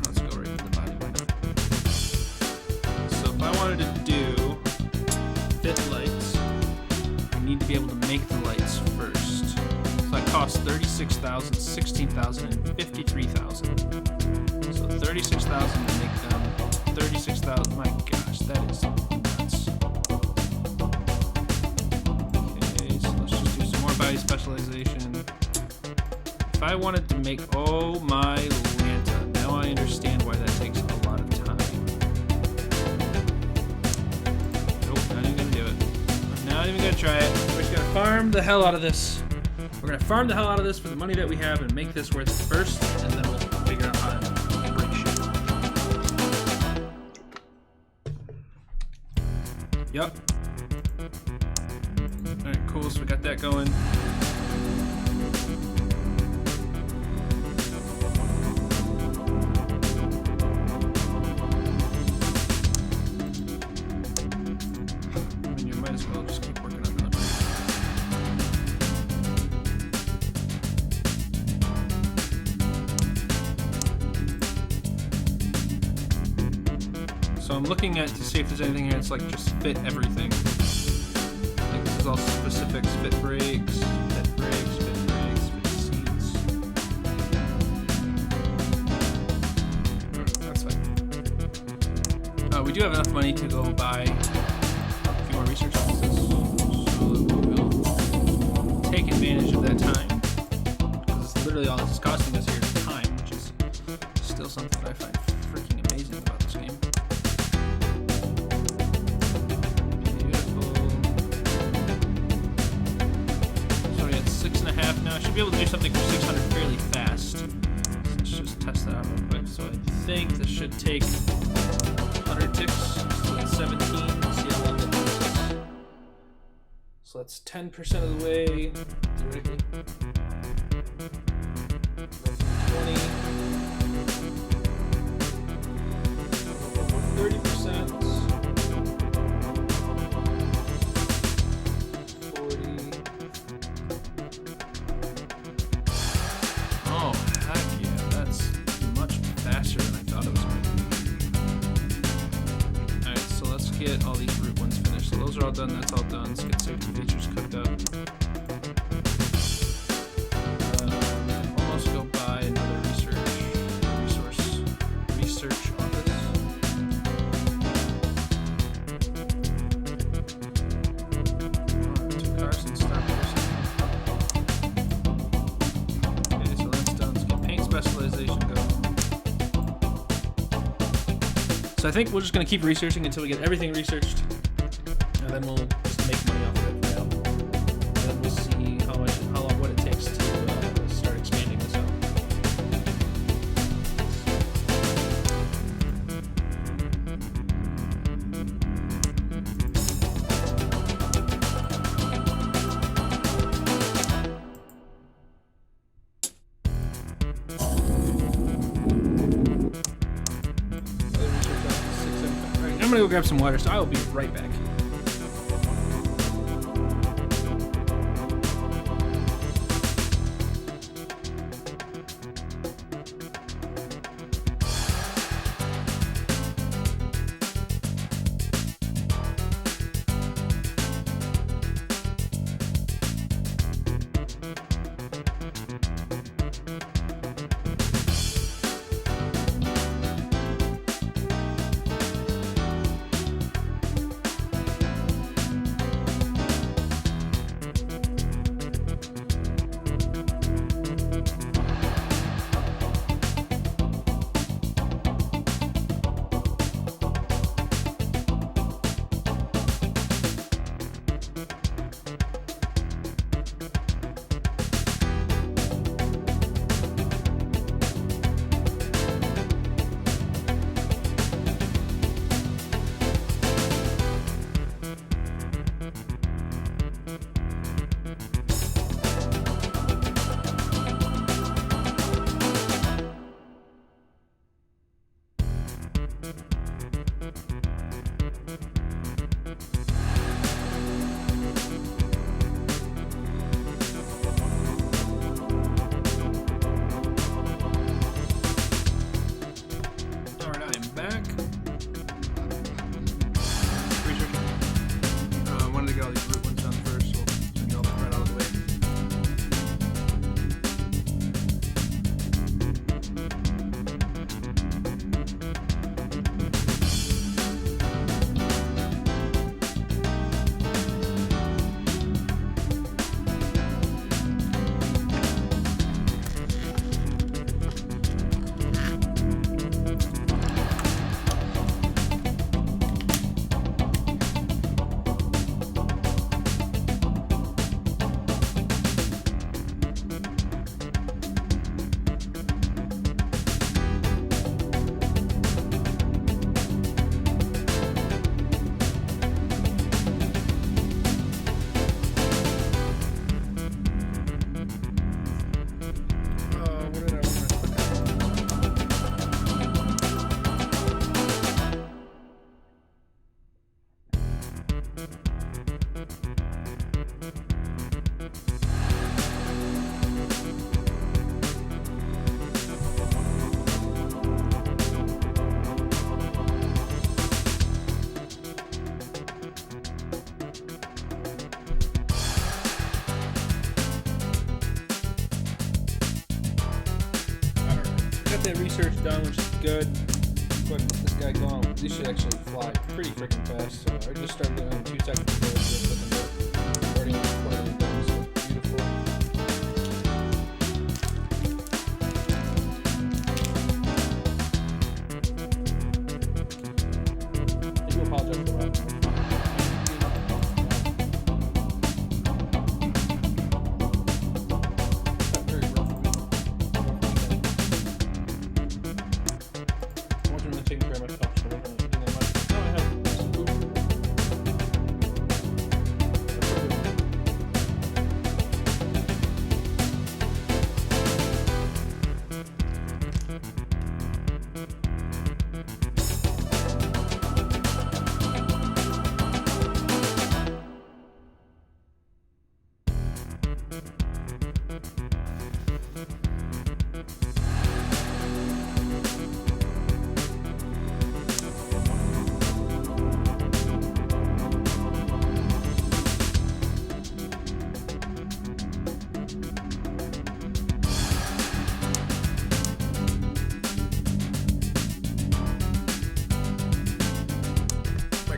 Let's go right to the body. Why not? So if I wanted to do fit lights, I need to be able to make the lights first. So that costs $36,000, $16,000, and $53,000. So $36,000 to make them. 36,000. My gosh, that is nuts. Okay, so let's just do some more body specialization. If I wanted to make, oh my Lanta, now I understand why that takes a lot of time. Nope, not even gonna do it. I'm not even gonna try it. We're just gonna farm the hell out of this. We're gonna farm the hell out of this for the money that we have and make this worth it first, and then we'll figure out how to break shit. Yep. Alright, cool, so we got that going. I mean, you might as well just keep working on that. So I'm looking at to see if there's anything here that's like just fit everything. Like this is all specifics, fit brakes, fit seats. That's fine. We do have enough money to go buy a few more research offices. So we'll take advantage of that time. Because literally all this is costing us here is time, which is still something that I find freaking amazing about this game. Beautiful. be able to do something for 600 fairly fast. So let's just test that out real quick. So I think this should take 100 ticks. So that's 17. Let's see how long that takes us. So that's 10% of the way, theoretically. 20. 30%. 40. Oh, heck yeah, that's much faster than I thought it was going to be. Alright, so let's get all these root ones finished. So those are all done, that's all done. Let's get safety features cooked up. Almost go buy another research office. Two cars and start person. Okay, so that's done. Let's get paint specialization going. So I think we're just going to keep researching until we get everything researched, and then we'll just make money off of it for now. And then we'll see what it takes to start expanding this out. Alright, I'm gonna go grab some water, so I will be right back. Got that research done, which is good. Go ahead and let this guy go on. These should actually fly pretty freaking fast. So I just started doing 2 seconds ago. Already done, so it's beautiful. I do apologize for that.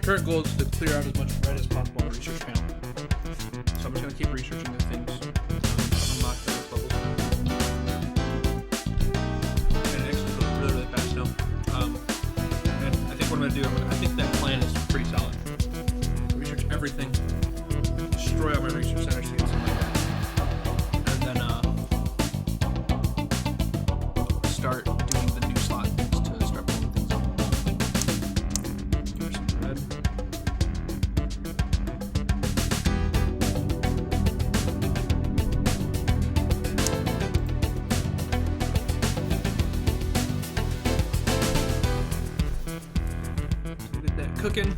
current goal is to clear out as much red as possible on the research panel. So I'm just gonna keep researching the things to unlock those levels. And it actually goes really, really fast now. And I think what I'm gonna do, I think that plan is pretty solid. Research everything, destroy all my research centers to get something like that, and then start doing the new slot things to start pulling things up. Here's some red. So get that cooking.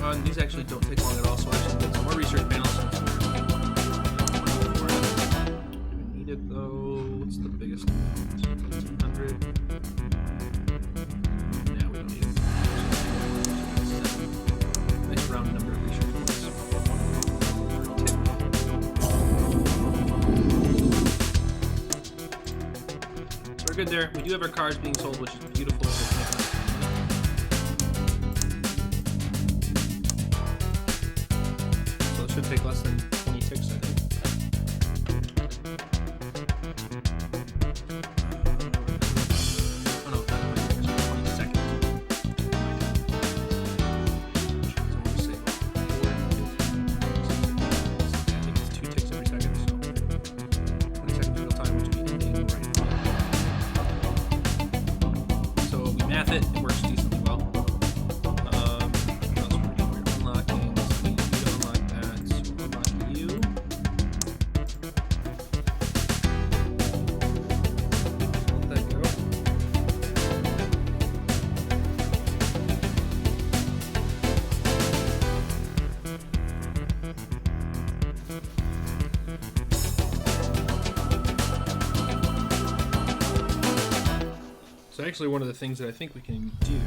And these actually don't take long at all, so I just build some more research panels. Do we need it though? What's the biggest one? 1,800. Yeah, we don't need it. Nice round number of research points. So we're good there. We do have our cars being sold, which is beautiful. Should take less than 20 ticks, I think. Oh no, that might take us 20 seconds. Which is only say about 4 ticks. I think it's 2 ticks every second, so 20 seconds real time, which would be ending right now. So we math it, it works decently well. So actually one of the things that I think we can do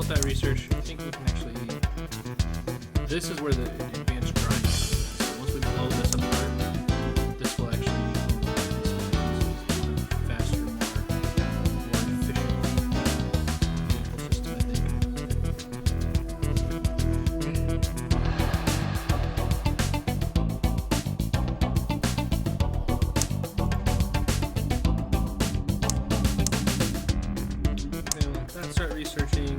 that research. I think we can actually. This is where the advanced grind comes in. So once we blow this apart, this will actually be faster, more efficient vehicle system, I think. Okay, let's start researching.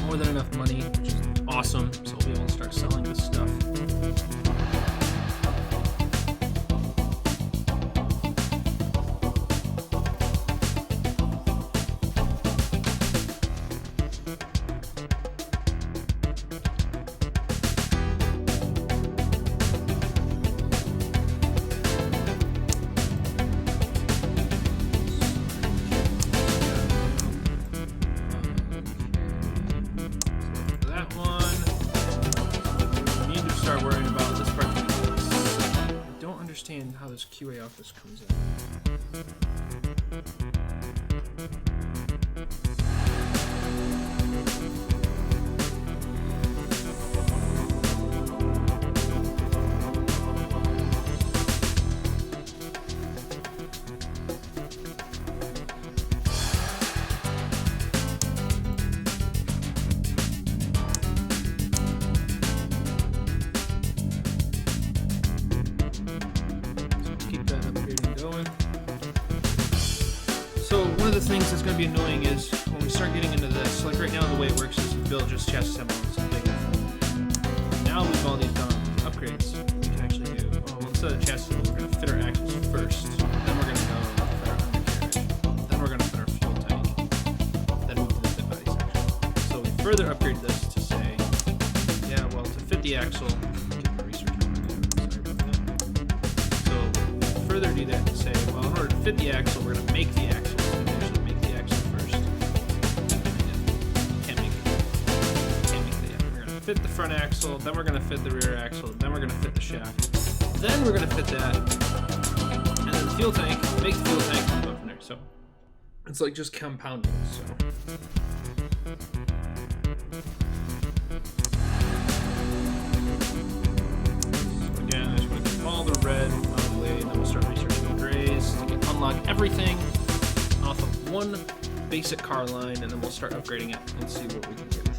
More than enough money, which is awesome, so we'll be able to start selling this stuff. How this QA office comes in. the things that's going to be annoying is when we start getting into this, like right now the way it works is you build just chassis assemble and something. Now with all these upgrades, we can actually do, well, instead of chassis assemble, we're going to fit our axles first, then we're going to go fit our undercarriage, then we're going to fit our fuel tank, then move to the fit body section. So we further upgrade this to say, yeah, well, to fit the axle, do that to say, well, in order to fit the axle, we're going to make the axle. So we actually make the axle first. Can't make it yet. We're going to fit the front axle, then we're going to fit the rear axle, then we're going to fit the shaft. Then we're going to fit that, and then the fuel tank, make the fuel tank, and go from there. So it's like just compounding. So again, I just want to get all the red. And then we'll start researching the grays to unlock everything off of one basic car line, and then we'll start upgrading it and see what we can get with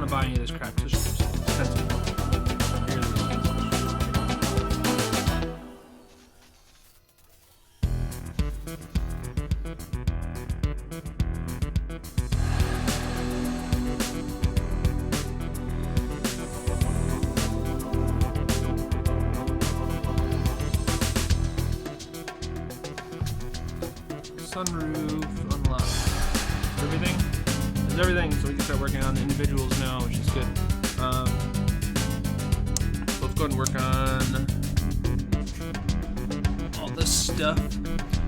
buy any of this crap because it's expensive. Sunroof unlocked. Everything? There's everything, so we can start working on the individuals now, which is good. Let's go ahead and work on all this stuff.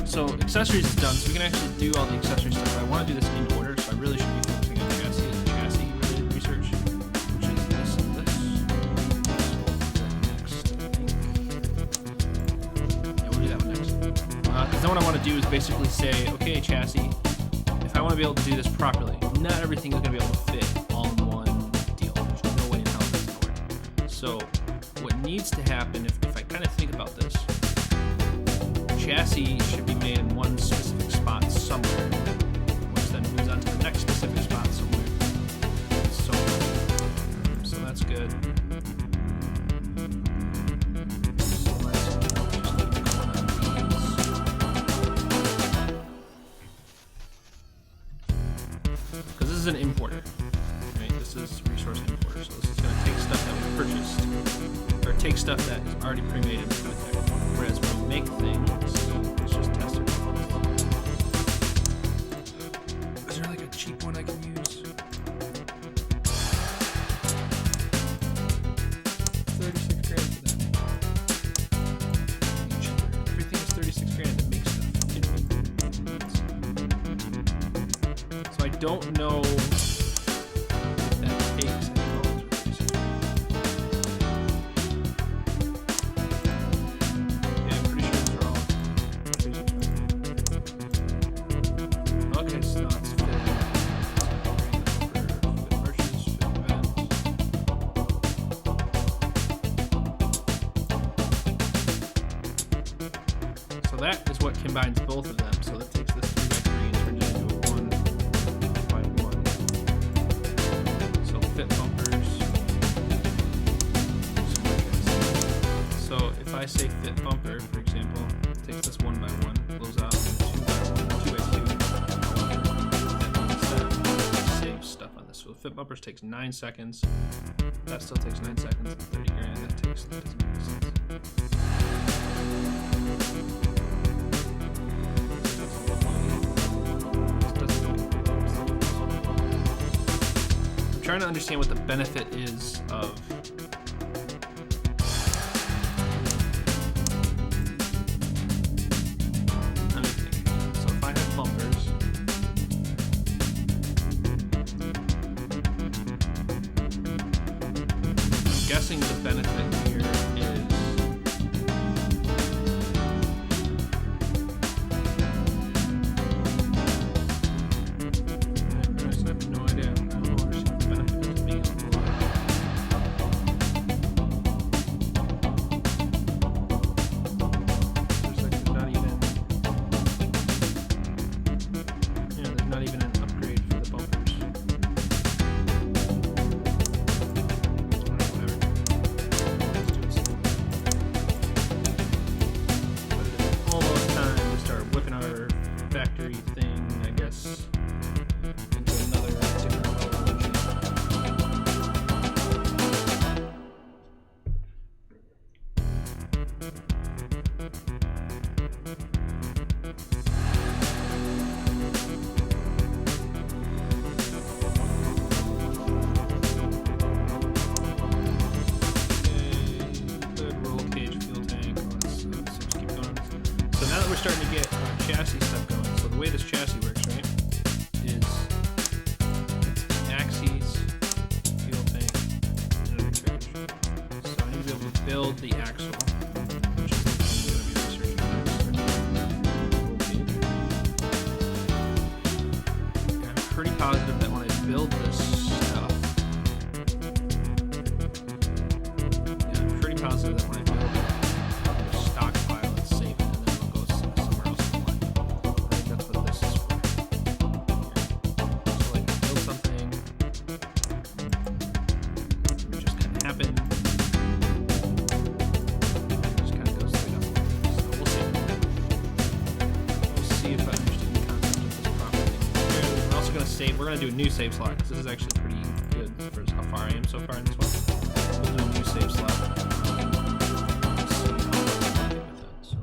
So accessories is done, so we can actually do all the accessory stuff. But I want to do this in order, so I really should be focusing on chassis related research, which is this and this. So we'll do that next, I think. Yeah, we'll do that one next. Because then what I want to do is basically say, okay, chassis, if I want to be able to do this properly, not everything is going to be able to fit all in one deal. There's no way in hell that's going to work. So what needs to happen, if I kind of think about this, chassis should be made in one specific spot somewhere, which then moves on to the next specific spot somewhere. So that's good. So let's just keep going on these. Because this is an importer, right? This is resource importer, so this is going to take stuff that we purchased, or take stuff that is already pre-made and put it there. Whereas when we make things, let's just test it. Is there like a cheap one I can use? 36 grand for that. Everything is 36 grand to make stuff. So I don't know if that takes any dollars with 36 grand. Yeah, I'm pretty sure these are all 36 grand. Okay, so now it's fit. Fit purchase, fit event. So that is what combines both of them. So that takes this 3x3 and turns it into a 1x1. So fit bumpers. So if I say fit bumper, for example, it takes this 1x1, blows out 2x2. That means that saves stuff on this. So fit bumpers takes 9 seconds. That still takes 9 seconds. 30 grand. That doesn't make sense. I'm trying to understand what the benefit is of guessing the benefit here is I have no idea. I don't understand the benefit of being able to load. There's not even there's not even an upgrade for the bumpers. Almost time to start whipping our factory thing, I guess, into another different evolution. Good roll cage, fuel tank. Let's just keep going. So now that we're starting to get our chassis stuff going, so the way this chassis works, right, is it's axes, fuel tank, and a carriage. So I need to be able to build the axle, which is what I'm going to be researching next. And I'm pretty positive that when I build this stuff, I'm pretty positive that when I build it, I'll just stockpile it, save it, and then it'll go somewhere else in the line. I think that's what this is for. So like build something, it just kind of happen. It just kind of goes straight up. So we'll see. We'll see if I understand the concept of this properly. We're also going to save. We're going to do a new save slot because this is actually pretty good for how far I am so far in this one. We'll do a new save slot. Let's see how far we can get with it. So.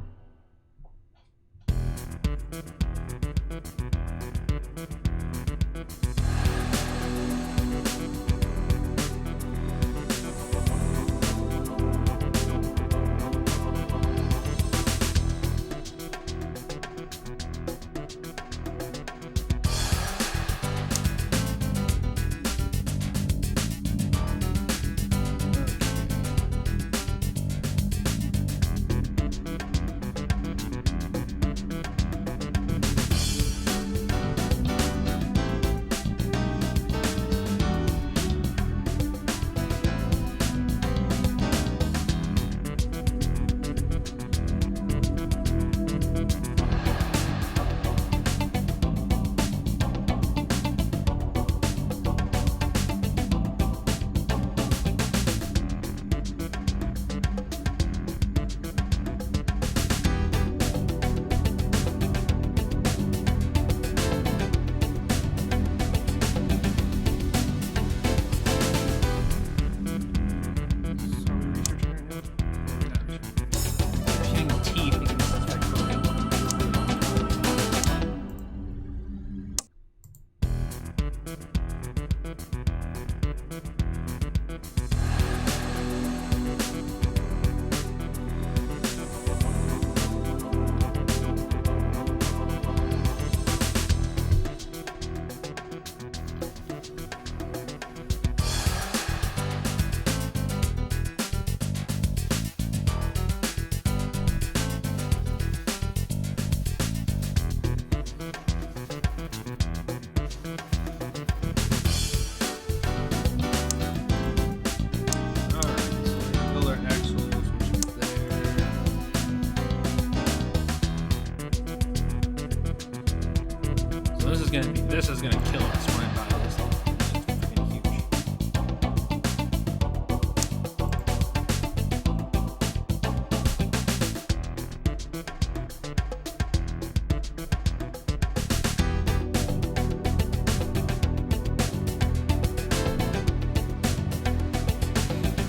This is gonna kill us when I buy this thing. It's freaking huge.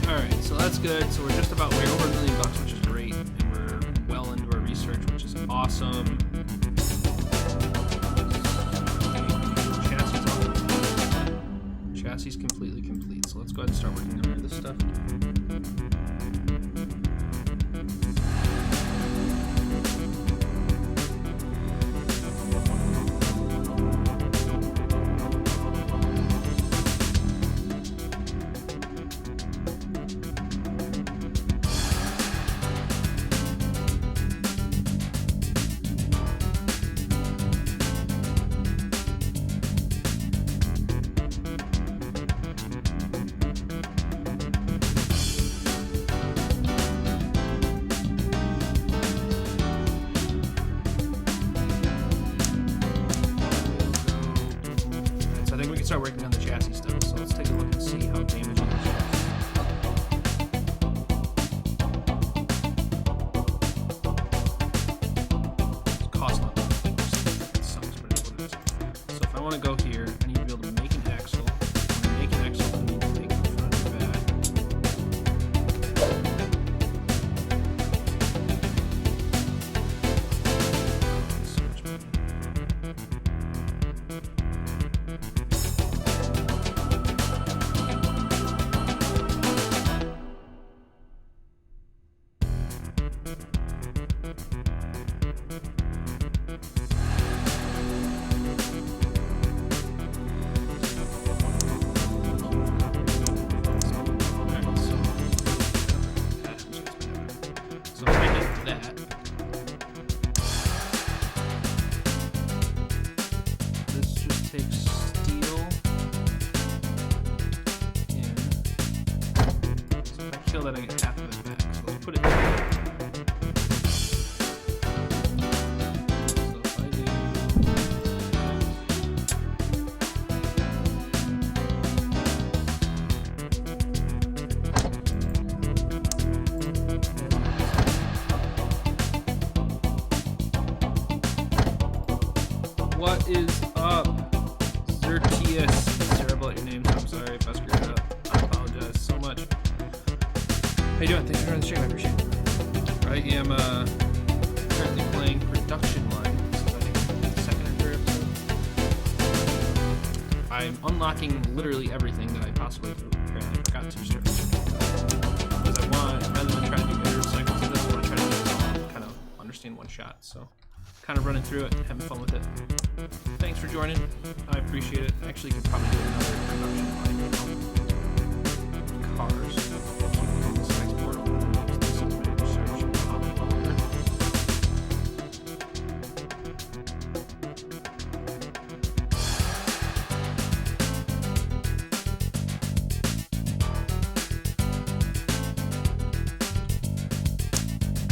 Alright, so that's good. So we're just about way over $1 million, which is great. And we're well into our research, which is awesome. Chassis is completely complete, so let's go ahead and start working on this stuff. start working on the chassis stuff. So let's take a look and see how damaging this is. It costs a lot. It sucks, but it's what it is. So if I want to go here, I need to be able to make an axle. When I make an axle, I need to take the front and back. So much better. So if I hit that, this just takes steel in. So if I kill that, I get half of it back. So let's put it here. So if I do What is up, Zertius? Terrible at your names. I'm sorry if I screwed it up. I apologize so much. How you doing? Thanks for joining the stream. I appreciate it. I am currently playing Production Line. This is, I think, the second or third episode. I'm unlocking literally everything that I possibly apparently forgot to start. Because I want, rather than trying to do error cycles of this, I want to try to do it all kind of understand one shot. So, kind of running through it, having fun with it. Thanks for joining. I appreciate it. Actually, could probably do another production line. Cars. Keep moving this next board over. This is my research. Copy over.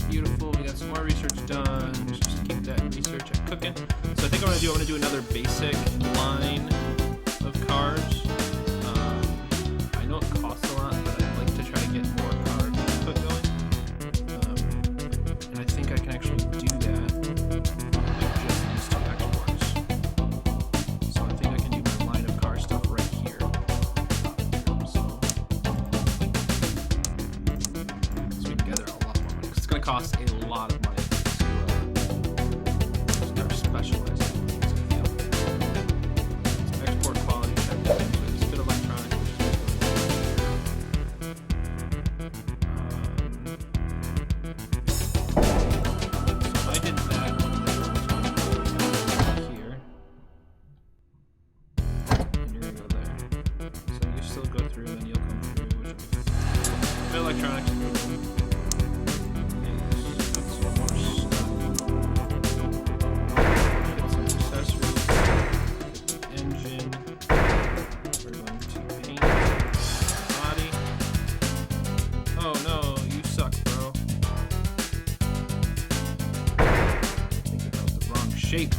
Beautiful. We got some more research done. Just keep that research cooking. So I think I'm gonna do another basic line of cars. I know it costs a lot, but I'd like to try to get more car input going. And I think I can actually do that with just these two exports. So I think I can do my line of car stuff right here. So we can gather a lot more money. 'Cause it's gonna cost a lot of money to start specializing. Export quality check. It's good electronics, which so I did that here, and you're gonna go there. So you still go through, and then you'll come through, which is good electronics. Shape.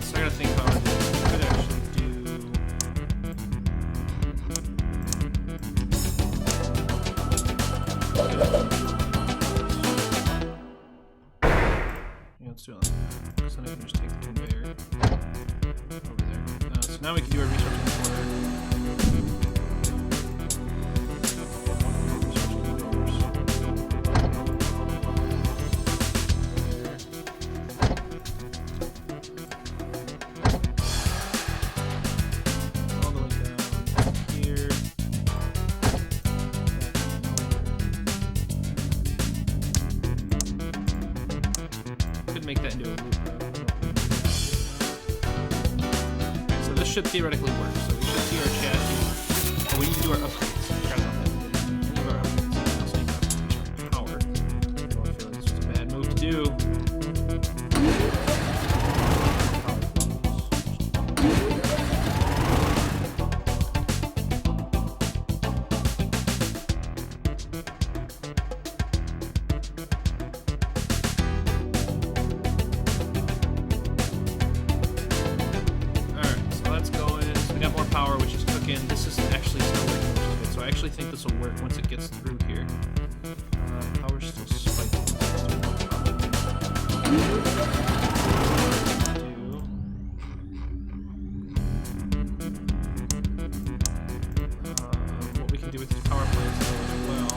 So I gotta think how I could actually do. Yeah, let's do it like that. So then I can just take the conveyor over there. So now we can do a research importer. Make that into a loop. Right, so this should theoretically work. So we should see our chassis. Oh, we need to do our upgrades. Forgot about that. We need our upgrades. Also need to upgrade our power. Oh, I feel like this was a bad move to do. This is actually still working, which is good. So I actually think this will work once it gets through here. Power's still spiking. What we can do with these power plants though as well.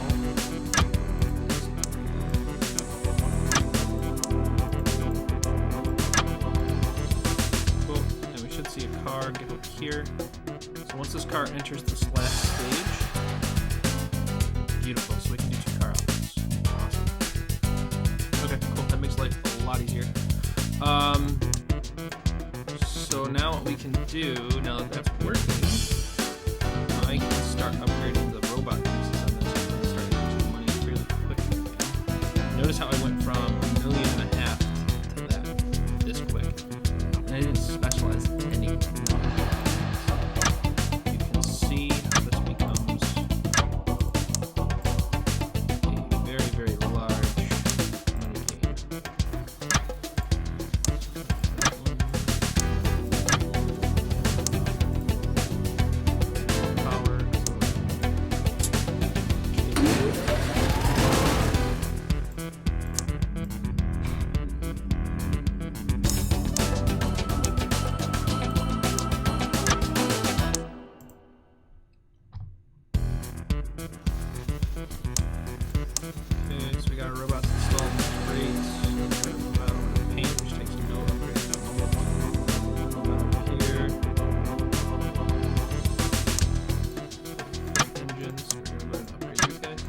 Cool. And we should see a car get up here. So once this car enters this last stage, beautiful, so we can do 2 car outputs. Awesome. Okay, cool, that makes life a lot easier. So now what we can do, now that that's working, I can start upgrading the robot pieces on this and start using money fairly quickly. Notice how I went from 1.5 million to that this quick. And I didn't specialize anything. Got our robots installed, which is great. Move out over the paint, which takes no upgrades at the moment. Move out over here. Engines, we're going to go ahead and upgrade these guys.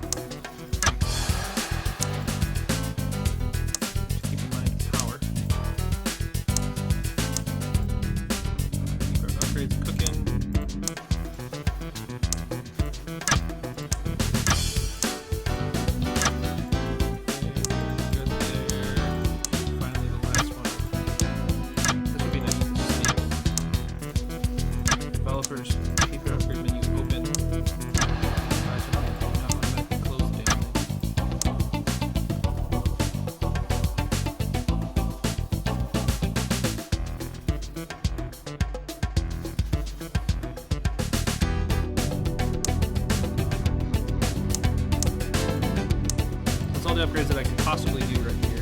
Just keep in mind power. Keep our upgrades cooking. Keep your upgrade menu open. Automatically close the damn thing. That's all the upgrades that I can possibly do right here.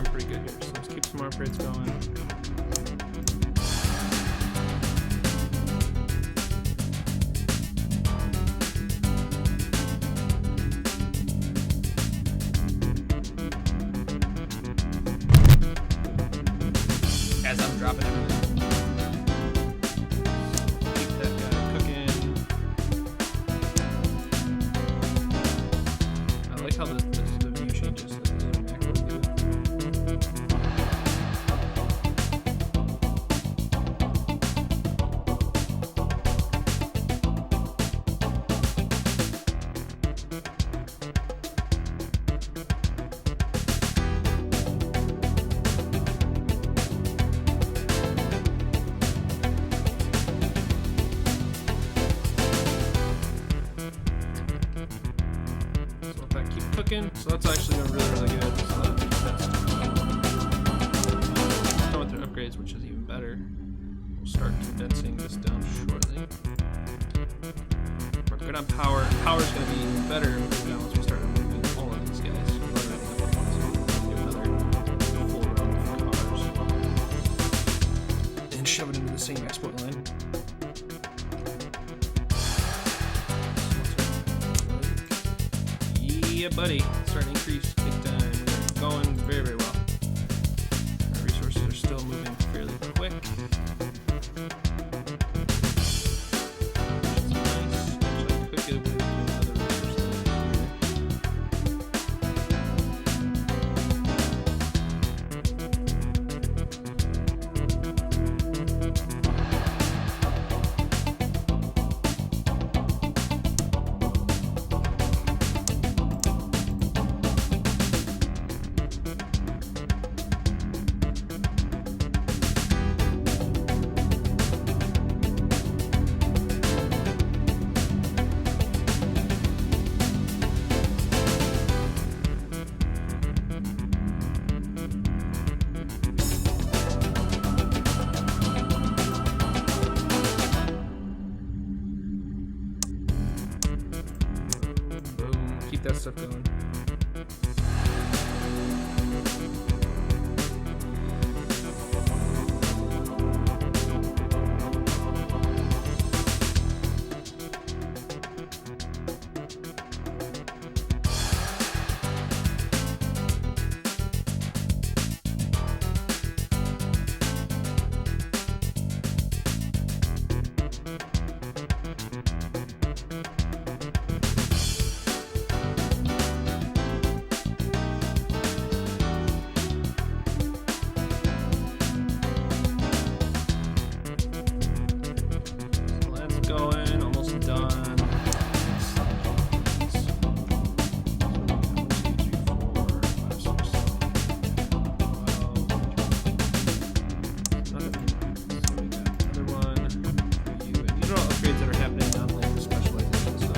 Pretty good here, so let's keep some more upgrades going. cooking, so that's actually going really, really good. So that's done with their upgrades, which is even better. We'll start condensing this down shortly. We're good on power. Power's going to be even better once we start removing all of these guys. Give another full round of cars. And shove it into the same export line. Yeah, buddy. Starting to increase big time. We're going very, very well. Our resources are still moving fairly quick. Which is nice. Actually, I could get away with another resource here. Keep that stuff going. Going, almost done. Another one for you. And these are all upgrades that are happening on like the specialization stuff.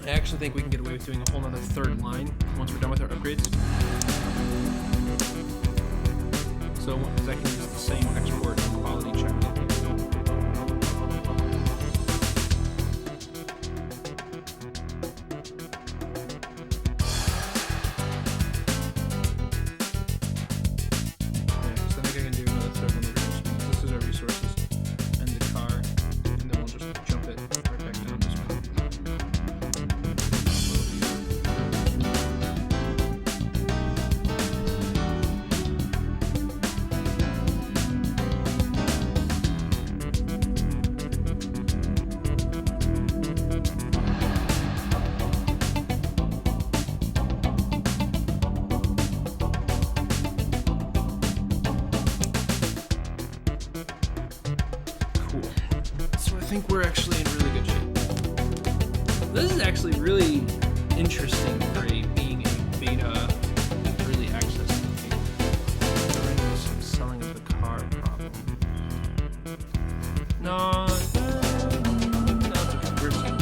I actually think we can get away with doing a whole nother third line once we're done with our upgrades. So I can use the same export and quality check here. Yeah, so I think I can do another third one. This is our resources and the car, and then we'll just jump it right back down this way. So I think we're actually in really good shape. This is actually really interesting for being a beta early access game. Running into some selling of the car problem. No, it's okay. We're fine.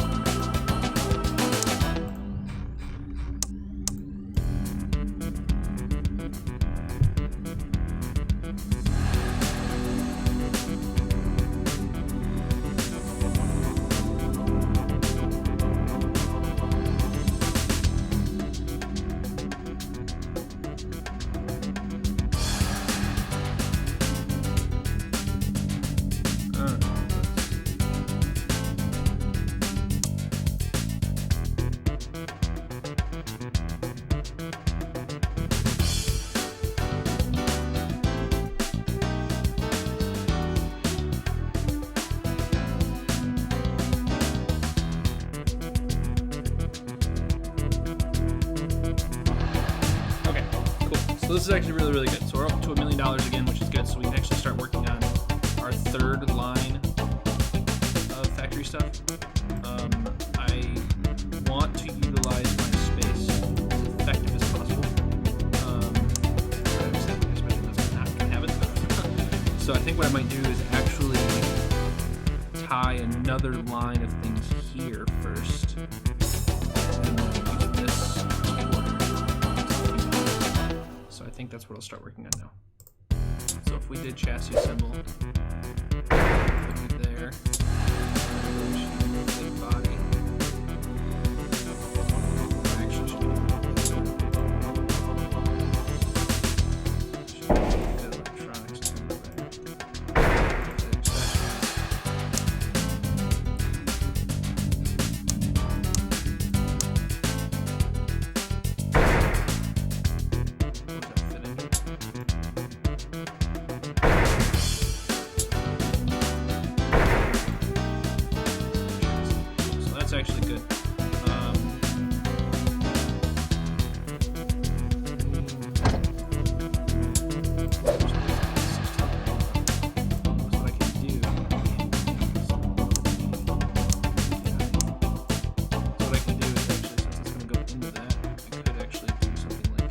So this is actually really, really good. So we're up to $1 million again, which is good. So we can actually start working on our third line of factory stuff. I So I think what I might do is actually tie another line of things here first. And then use this order. So I think that's what I'll start working on now. So if we did chassis assemble, put it there. Body. Actually, should electronics there. Actually good. What I can do is actually, since it's going to go into that, I could actually do something like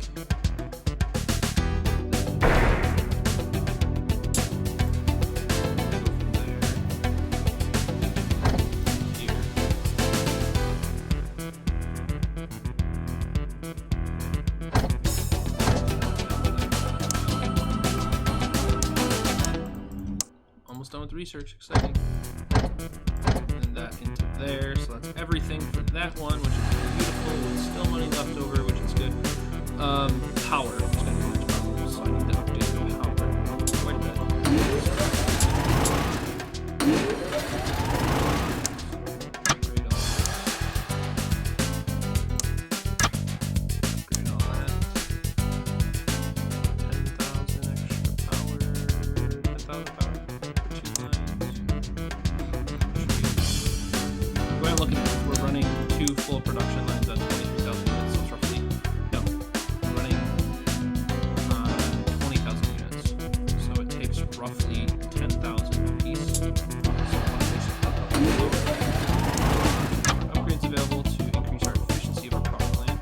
almost done with research, exciting. And that into there, so that's everything for that one, which is beautiful, with still money left over, which is good. Power is going to be the next problem, so I need to update the power quite a bit. Upgrade all that. 10,000 extra power, 10,000 power. The way I'm looking at it, we're running 2 full production lines on 23,000 units, so it's roughly, no, we're running on 20,000 units, so it takes roughly 10,000 a piece. So upgrades available to increase our efficiency of our power plant.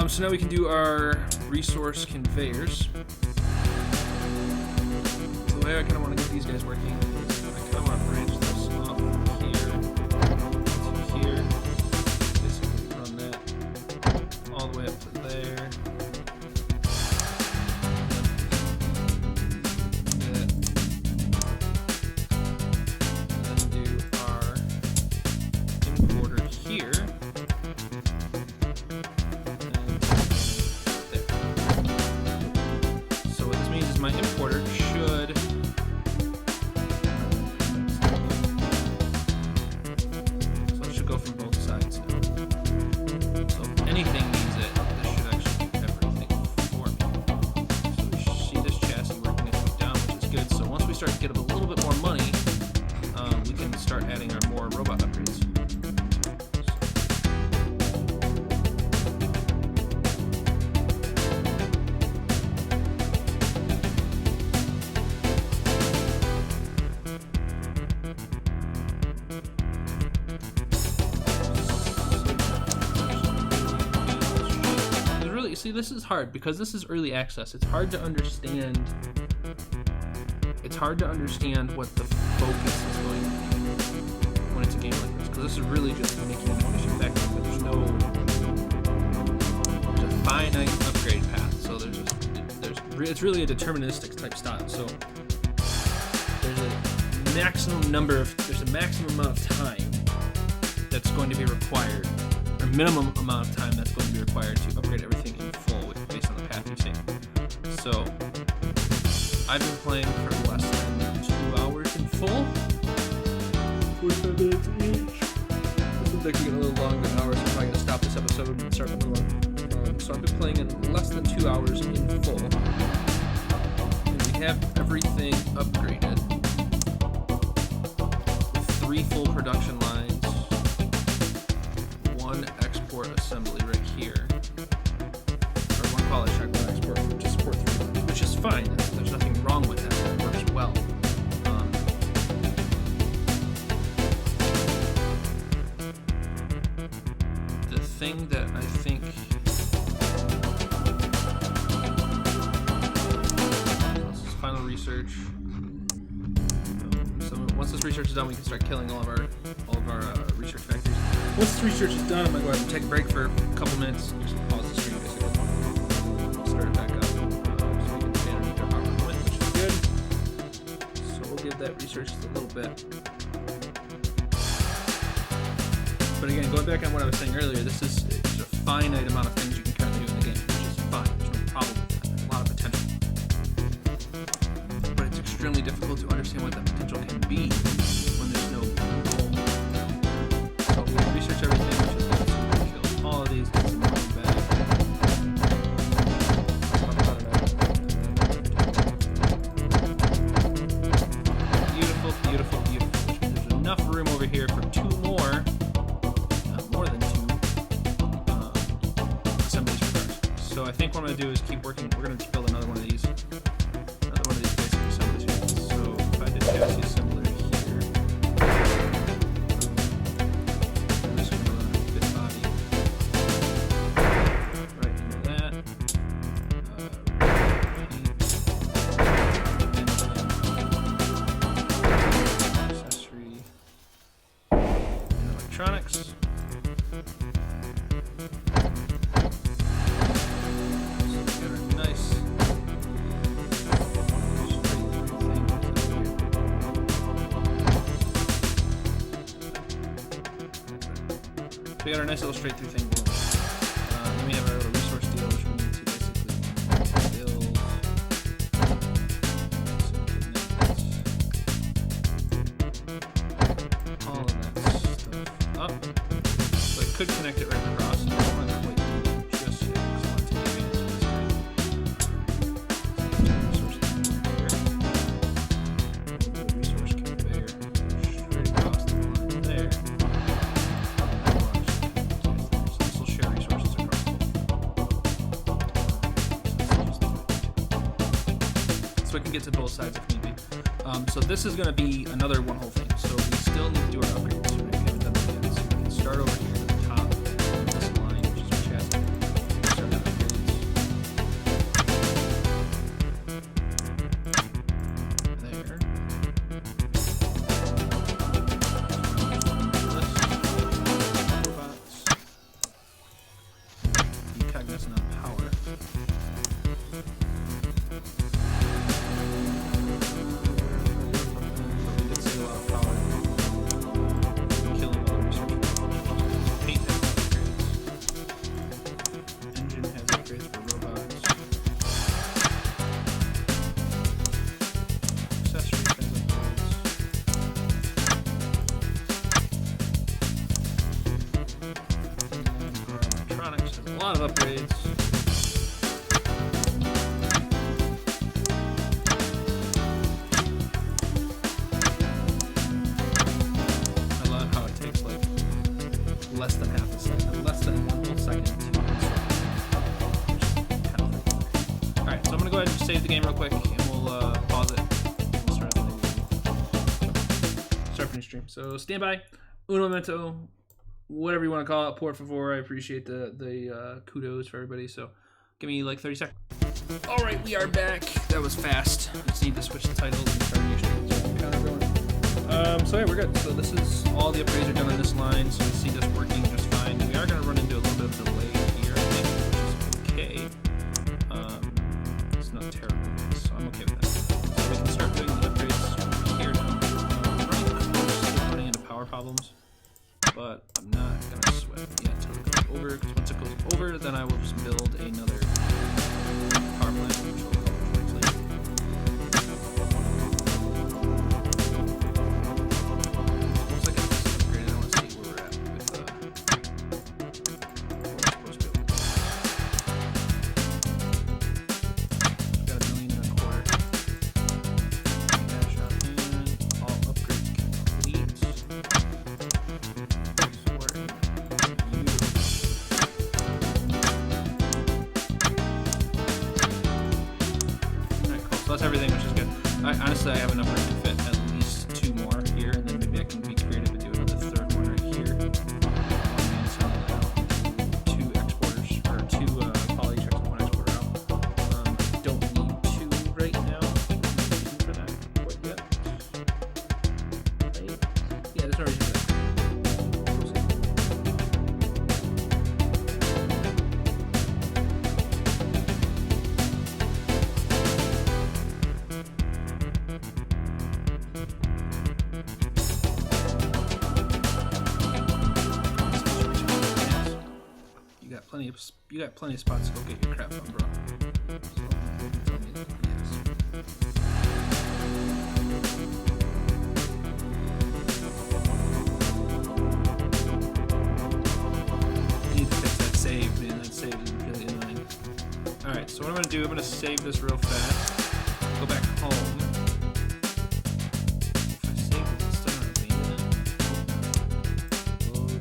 So now we can do our resource conveyors. So the way I kind of want to get these guys working is I kind of want to branch this off here to here. Basically run that all the way up to there. And then do our importer here. My importer should so it should go from both sides now. So if anything needs it, this should actually do everything for me. So we see this chassis working its way down, which is good. So once we start to get a little bit more money, we can start adding our more robot upgrades. See, this is hard because this is early access. It's hard to understand. It's hard to understand what the focus is going to be when it's a game like this, because this is really just making an efficient factory. But there's a finite upgrade path. So it's really a deterministic type style. So there's a maximum amount of time that's going to be required, or minimum amount of time that's going to be required to upgrade everything in full based on the path you see. So I've been playing for less than 2 hours in full. 45 minutes each. This one's actually getting a little longer than hours, so I'm probably going to stop this episode and start another one. So I've been playing in less than 2 hours in full. And we have everything upgraded. 3 full production lines, 1 export assembly right here, or 1 quality check, 1 export to support 3 lines, which is fine. There's nothing wrong with that. It works well. The thing that I think this is final research. So once this research is done, we can start killing all of our research factories. Once this research is done, I'm gonna go ahead and take a break for a couple minutes. Just pause the stream basically. Start it back up so we can stay underneath our power limit, which is good. So we'll give that research just a little bit. But again, going back on what I was saying earlier, there's a finite amount of things you can currently do in the game, which is fine. There's no problem with that. There's a lot of potential. But it's extremely difficult to understand what that potential can be when there's no goal. So we'll research everything, which is good. So we'll kill all of these, get some money back. Beautiful, beautiful, beautiful. Which means there's enough room over here for 2 more. So I think what I'm going to do is keep working. We're going to just build another one of these. Another one of these basic assemblies here. So if I did chassis assembler here, I'm just going to run a fit body right into that. Accessory and electronics. So we got our nice little straight through thing going. Then we have our little resource deal, which we need to basically build. All of that stuff up. So I could connect it right across. I don't want to quite do that just yet, because I want to take advantage of this resource conveyor straight across the line there. So I can get to both sides if need be. So this is going to be another one whole thing. So we still need to do our upgrades. We haven't done that yet. So we can start over here at the top of this line, which is our chassis. Start our upgrades. There. Robots. Cognizant power. A lot of upgrades. I love how it takes like less than half a second, less than 1 whole second to insert. Kind of like. Alright, so I'm gonna go ahead and save the game real quick and we'll pause it. We'll start a new stream. So stand by. Uno momento. Whatever you want to call it, por favor. I appreciate the kudos for everybody. So give me like 30 seconds. All right, we are back. That was fast. I just need to switch the titles and start a new stream so I can counter going. So yeah, we're good. So this is all the upgrades are done on this line. So we see this working just fine. We are going to run into a little bit of delay here, I think, which is okay. It's not terrible, so I'm okay with that. So we can start doing the upgrades here now. Running into power problems. But I'm not gonna sweat yet until it goes over, because once it goes over, then I will just build another power plant, which will come quickly. Once I get this upgraded, I want to see where we're at with what we're supposed to be able to do. Got $1.25 million. Cash on hand. All upgrades complete. no reason for that. You got plenty of spots to go get your crap from, bro. So, yes. I need to fix that save, man. That save is really annoying. Alright, so what I'm gonna do, I'm gonna save this real fast. Go back home. If I save it, it's still not saving it. Load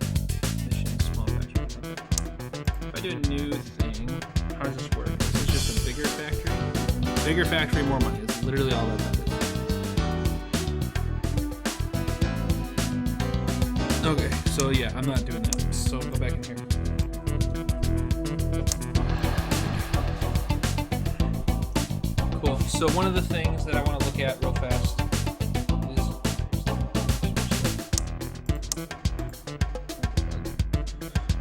mission small factory. If I do a new thing, how does this work? This is just a bigger factory. Bigger factory, more money. That's literally all that is. Okay, so yeah, I'm not doing that. So go back in here. Cool. So one of the things that I want to look at real fast is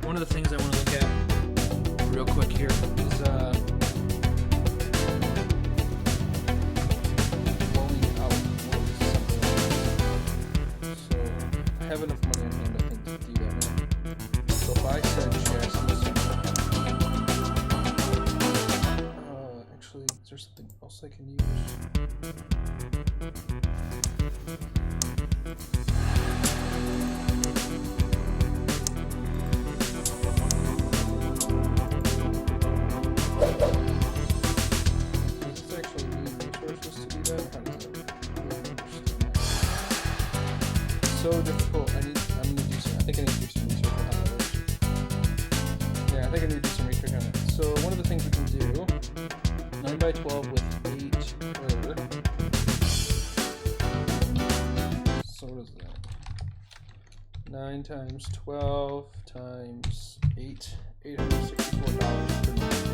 one of the things I want to look at real quick here is blowing out something like this. So I have enough money on hand, I think, to do that now. So if I said chassis, actually, is there something else I can use? So difficult. I'm gonna do some. I think I need to do some research on how that works. Yeah, I think I need to do some research on it. So one of the things we can do, 9x12 with 8 per. So what is that? 9 times 12 times 8, $864 per month.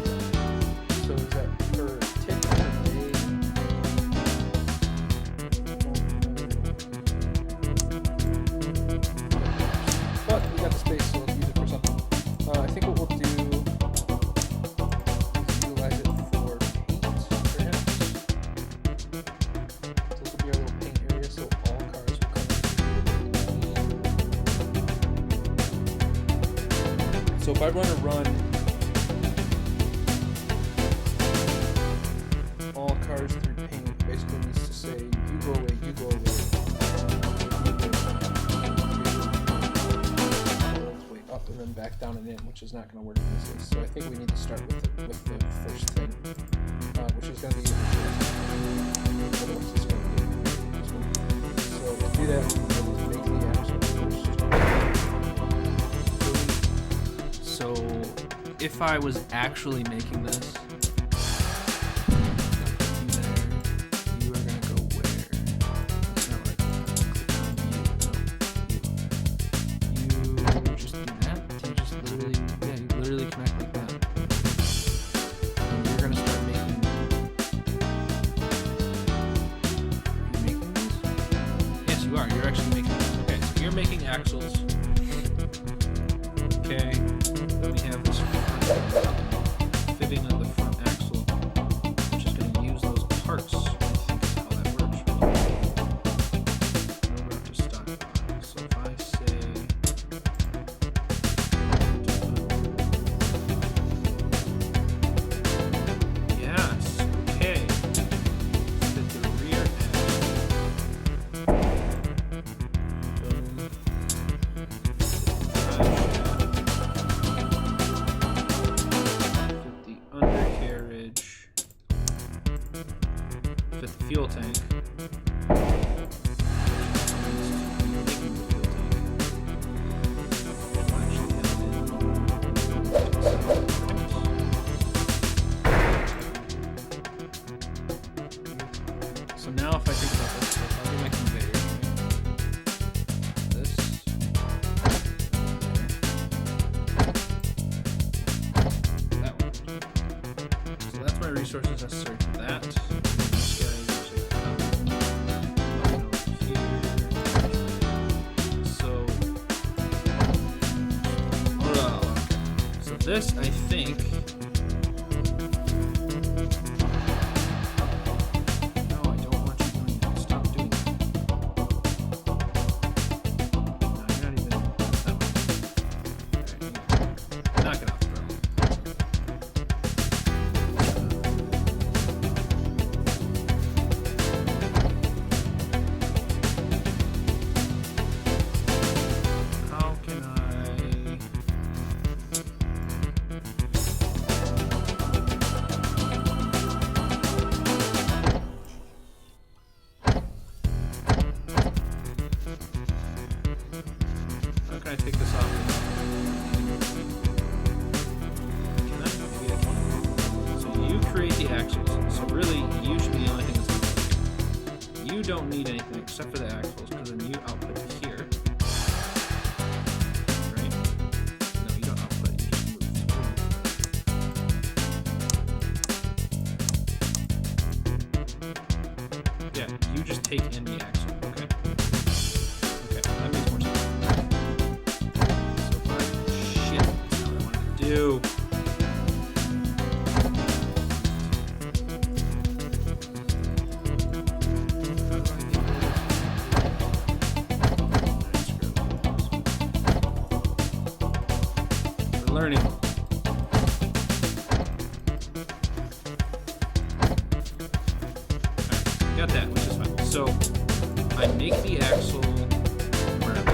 So is that per tick per day? But we got the space, so let's use it for something. I think what we'll do is utilize it for paint, perhaps. So this will be our little paint area, so all cars will come in. So if I run a run, all cars through paint basically needs to say, you go away, you go away. Up and then back down and in, which is not going to work in this case. So I think we need to start with the first thing, which is going to be otherwise it's going to be this one. So to do that, we'll make the axle first. So if I was actually making this, you are going to go where? That's not what I click on you. No, you just do that. You just literally, yeah, you literally connect like that. And you're gonna start making. Are you making these? Yes, you are. You're actually making these. Okay, so you're making axles. Okay. Then we have this fitting of the front axle, which is gonna use those parts. I think is how that works. We're up to stockpile. So if I say. Yes, okay. Fit the rear edge. Boom. Fit the undercarriage. this, I think... No, I don't want you doing that. Stop doing that. No, you're not even... That way. Alright, knock it off, bro. How can I... How can I take this off? Can I? Yeah, I can. So you create the axles. So really, you should be the only thing that's going to You don't need anything except for the axles, because then you output to here. Right? No, you don't output, you just move. Yeah, you just take in the axle, okay? Okay, that makes more sense. So if I... Shit, that's not what I wanted to do. How do I get rid of... Alright, screw it. We're learning. Alright, got that, which is fine. So, I make the axle wherever.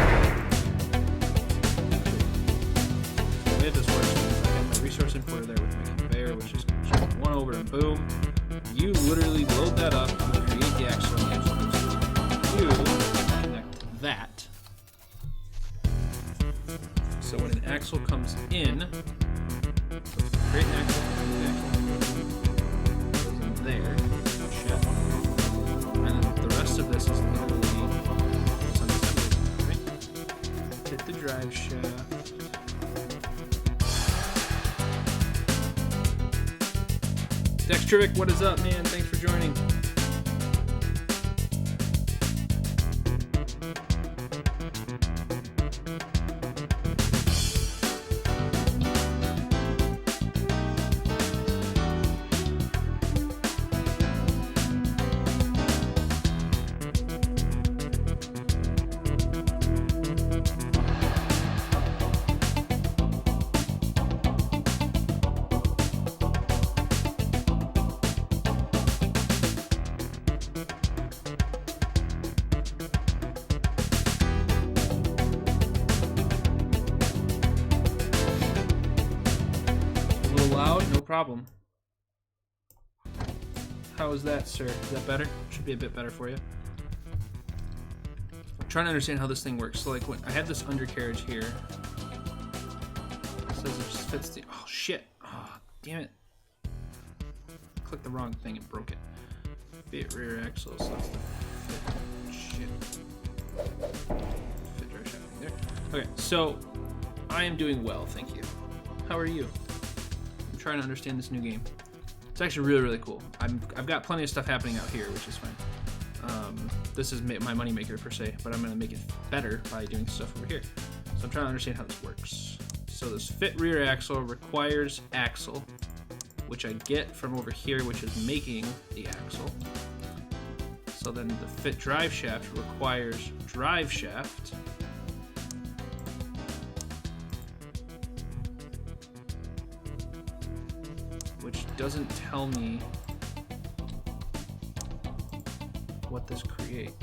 The way this works is I have my resource importer there with my conveyor, which is going to just one over and boom. You literally load that up, you create the axle, and the axle goes through. You connect that. So when an axle comes in, create an axle, the axle goes in there. Shit. And then the rest of this is literally some assembly, right? Hit the drive shaft. Dextrivic, what is up, man? Thanks for joining. Problem. How is that, sir? Is that better? Should be a bit better for you. I'm trying to understand how this thing works. So, like, when I have this undercarriage here, it says it just fits the. Oh shit! Oh, damn it! Clicked the wrong thing and broke it. Fit rear axle. So that's the fit. Shit. Fit drive shaft there. Okay, so I am doing well, thank you. How are you? Trying to understand this new game. It's actually really, really cool. I've got plenty of stuff happening out here, which is fine. This is my money maker per se, but I'm going to make it better by doing stuff over here. So I'm trying to understand how this works. So this fit rear axle requires axle, which I get from over here, which is making the axle. So then the fit drive shaft requires drive shaft. Which doesn't tell me what this creates.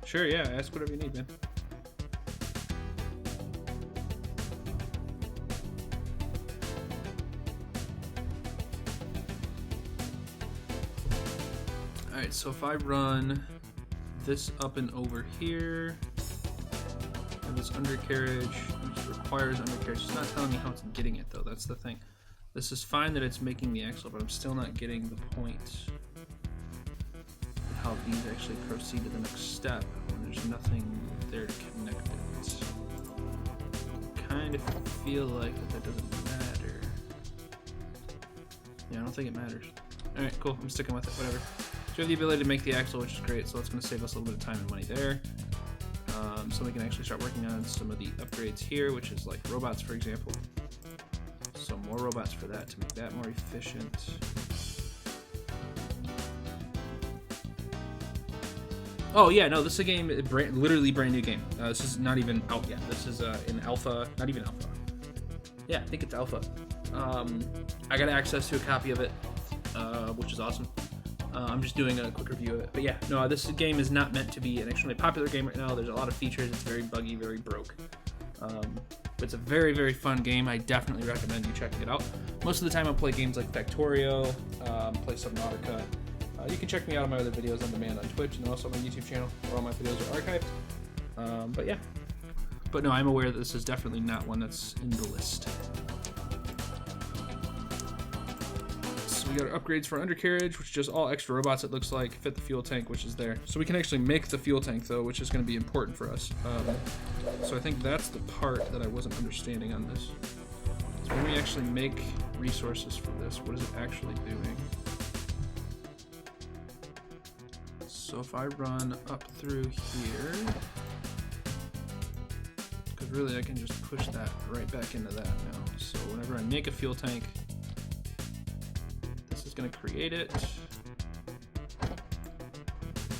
Sure, yeah, ask whatever you need, man. Alright, so if I run this up and over here, and this undercarriage, which requires undercarriage, it's not telling me how it's getting it though, that's the thing. This is fine that it's making the axle, but I'm still not getting the point of how these actually proceed to the next step when there's nothing there to connect it. Kind of feel like that doesn't matter. Yeah, I don't think it matters. Alright, cool, I'm sticking with it, whatever. So we have the ability to make the axle, which is great, so that's going to save us a little bit of time and money there. so we can actually start working on some of the upgrades here, which is like robots, for example. So more robots for that to make that more efficient. Oh yeah, no, this is a game, literally brand new game. This is not even out yet. This is in alpha, not even alpha. Yeah, I think it's alpha. I got access to a copy of it, which is awesome. I'm just doing a quick review of it. But yeah, no, this game is not meant to be an extremely popular game right now. There's a lot of features. It's very buggy, very broke. But it's a very, very fun game. I definitely recommend you checking it out. Most of the time I'll play games like Factorio, play Subnautica. You can check me out on my other videos on demand on Twitch and also on my YouTube channel where all my videos are archived. But yeah. But no, I'm aware that this is definitely not one that's in the list. So we got our upgrades for undercarriage, which is just all extra robots, it looks like, fit the fuel tank, which is there. So we can actually make the fuel tank, though, which is going to be important for us. So I think that's the part that I wasn't understanding on this. So when we actually make resources for this, what is it actually doing? So if I run up through here, because really I can just push that right back into that now. So whenever I make a fuel tank, this is going to create it.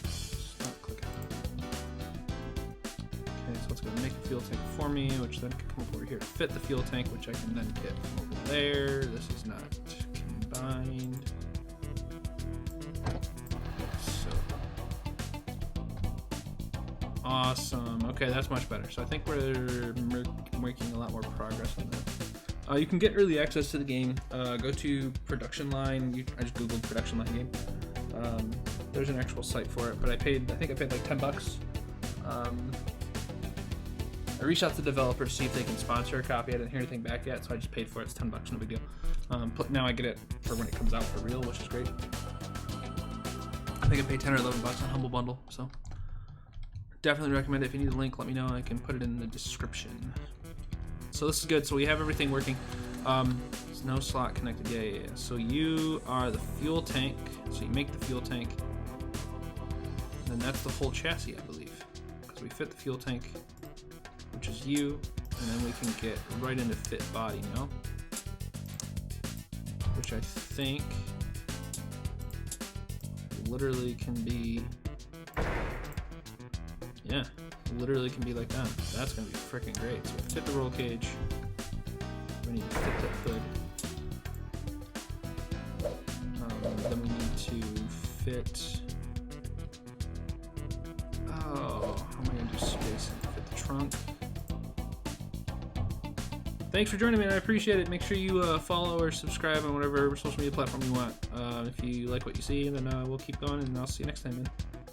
Stop clicking. Okay, so it's going to make a fuel tank for me, which then can come up over here to fit the fuel tank, which I can then get from over there. This is not combined. Awesome. Okay, that's much better. So I think we're making a lot more progress on that. You can get early access to the game. Go to Production Line. I just googled Production Line game. There's an actual site for it, but I think I paid like $10. I reached out to the developers to see if they can sponsor a copy. I didn't hear anything back yet, so I just paid for it. It's $10, no big deal. Now I get it for when it comes out for real, which is great. I think I paid 10 or $11 on Humble Bundle, so. Definitely recommend it. If you need a link, let me know. I can put it in the description. So this is good. So we have everything working. There's no slot connected. Yeah. So you are the fuel tank. So you make the fuel tank. And then that's the whole chassis, I believe. Because we fit the fuel tank, which is you. And then we can get right into fit body now. Which I think literally can be... Yeah, literally can be like that. That's gonna be freaking great. So fit the roll cage. We need to fit the hood. Then we need to fit. Oh, how am I gonna do spacing? Fit the trunk. Thanks for joining me, and I appreciate it. Make sure you follow or subscribe on whatever social media platform you want. If you like what you see, then we'll keep going, and I'll see you next time, man.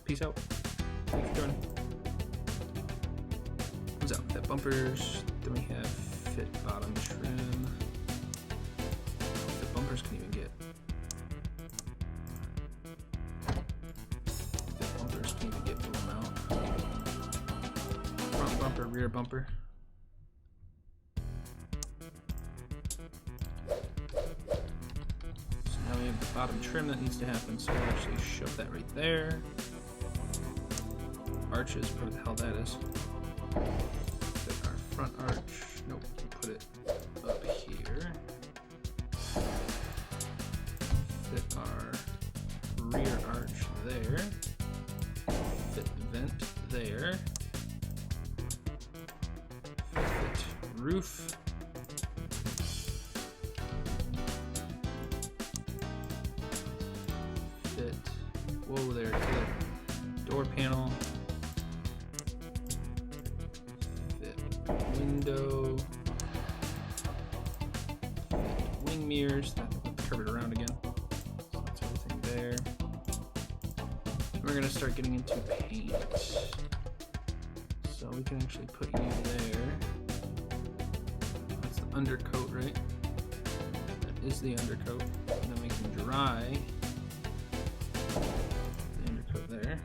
Peace out. Thanks for joining. Out fit bumpers, then we have fit bottom trim. Fit bumpers can even get. Fit bumpers can even get blown out. Front bumper, rear bumper. So now we have the bottom trim that needs to happen, so we'll actually shove that right there. Arches, whatever the hell that is. Fit our front arch. Nope, we'll put it up here. Fit our rear arch there. Fit vent there. Fit roof. Fit, whoa there, door panel. Window, wing mirrors, curve it around again. So that's everything there. And we're gonna start getting into paint. So we can actually put you there. That's the undercoat, right? That is the undercoat. And then we can dry the undercoat there.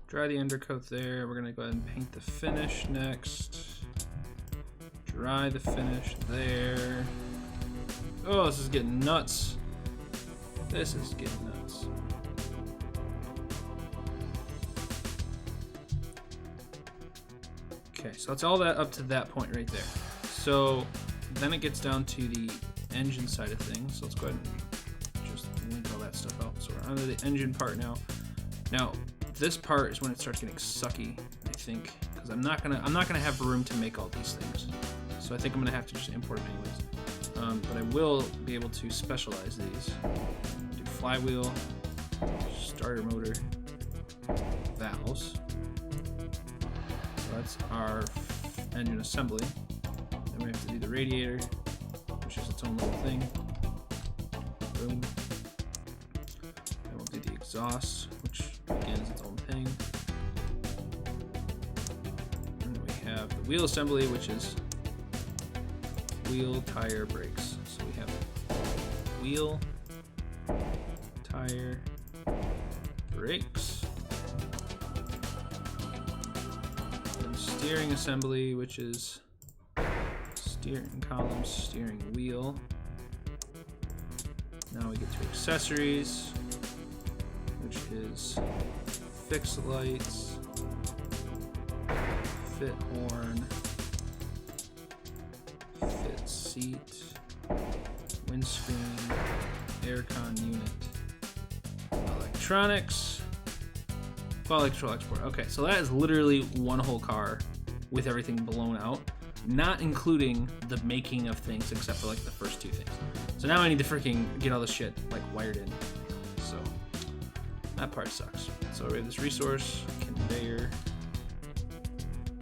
Dry the undercoat there. We're gonna go ahead and paint the finish next. Dry the finish there. Oh, this is getting nuts. This is getting nuts. Okay, so that's all that up to that point right there. So then it gets down to the engine side of things. So let's go ahead and just link all that stuff out. So we're under the engine part now. Now this part is when it starts getting sucky, I think, because I'm not gonna have room to make all these things. So I think I'm gonna have to just import them anyways. But I will be able to specialize these. Do flywheel, starter motor, valves. So that's our engine assembly. Then we have to do the radiator, which is its own little thing. Boom. Then we'll do the exhaust, which again is its own thing. And then we have the wheel assembly, which is wheel, tire, brakes. So we have wheel, tire, brakes. And steering assembly, which is steering column, steering wheel. Now we get to accessories, which is fixed lights, fit horn, fit seat, windscreen, aircon unit, electronics, quality control export. Okay, so that is literally one whole car with everything blown out, not including the making of things except for like the first two things. So now I need to freaking get all this shit like wired in. So that part sucks. So we have this resource conveyor.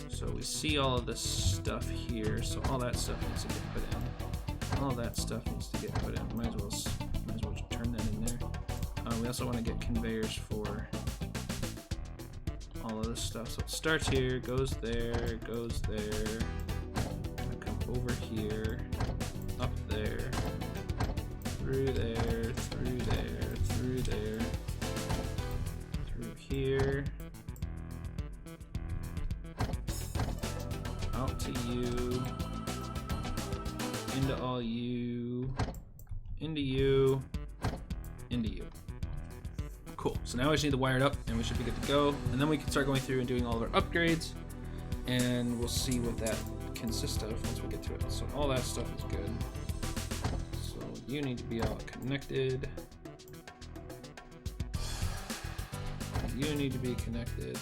So we see all of this stuff here. So all that stuff needs to get put in. All that stuff needs to get put in. Might as well just turn that in there. We also want to get conveyors for all of this stuff. So it starts here, goes there, goes there. Gonna come over here, up there, through there, through there, through there, through here, out to you, into all you, into you, into you. Cool. So now we just need to wire it up and we should be good to go. And then we can start going through and doing all of our upgrades and we'll see what that consists of once we get to it. So all that stuff is good. So you need to be all connected. You need to be connected.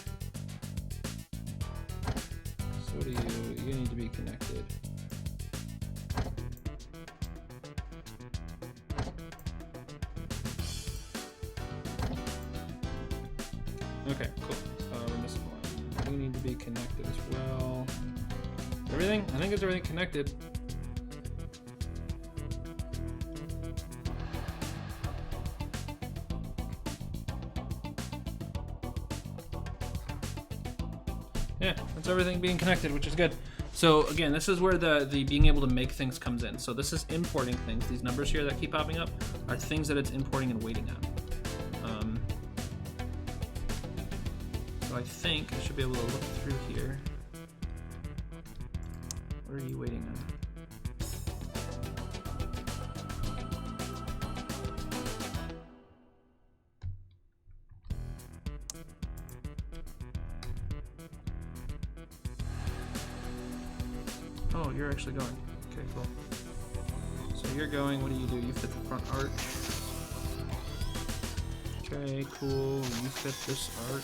So do you. You need to be connected. Okay, cool. We're missing one. You need to be connected as well. Everything? I think it's everything connected. Yeah, that's everything being connected, which is good. So again, this is where the being able to make things comes in. So this is importing things. These numbers here that keep popping up are things that it's importing and waiting on. So I think I should be able to look through here. What are you waiting on? Oh, you're actually going. Okay, cool. So you're going, what do? You fit the front arch. Okay, cool. You fit this arch.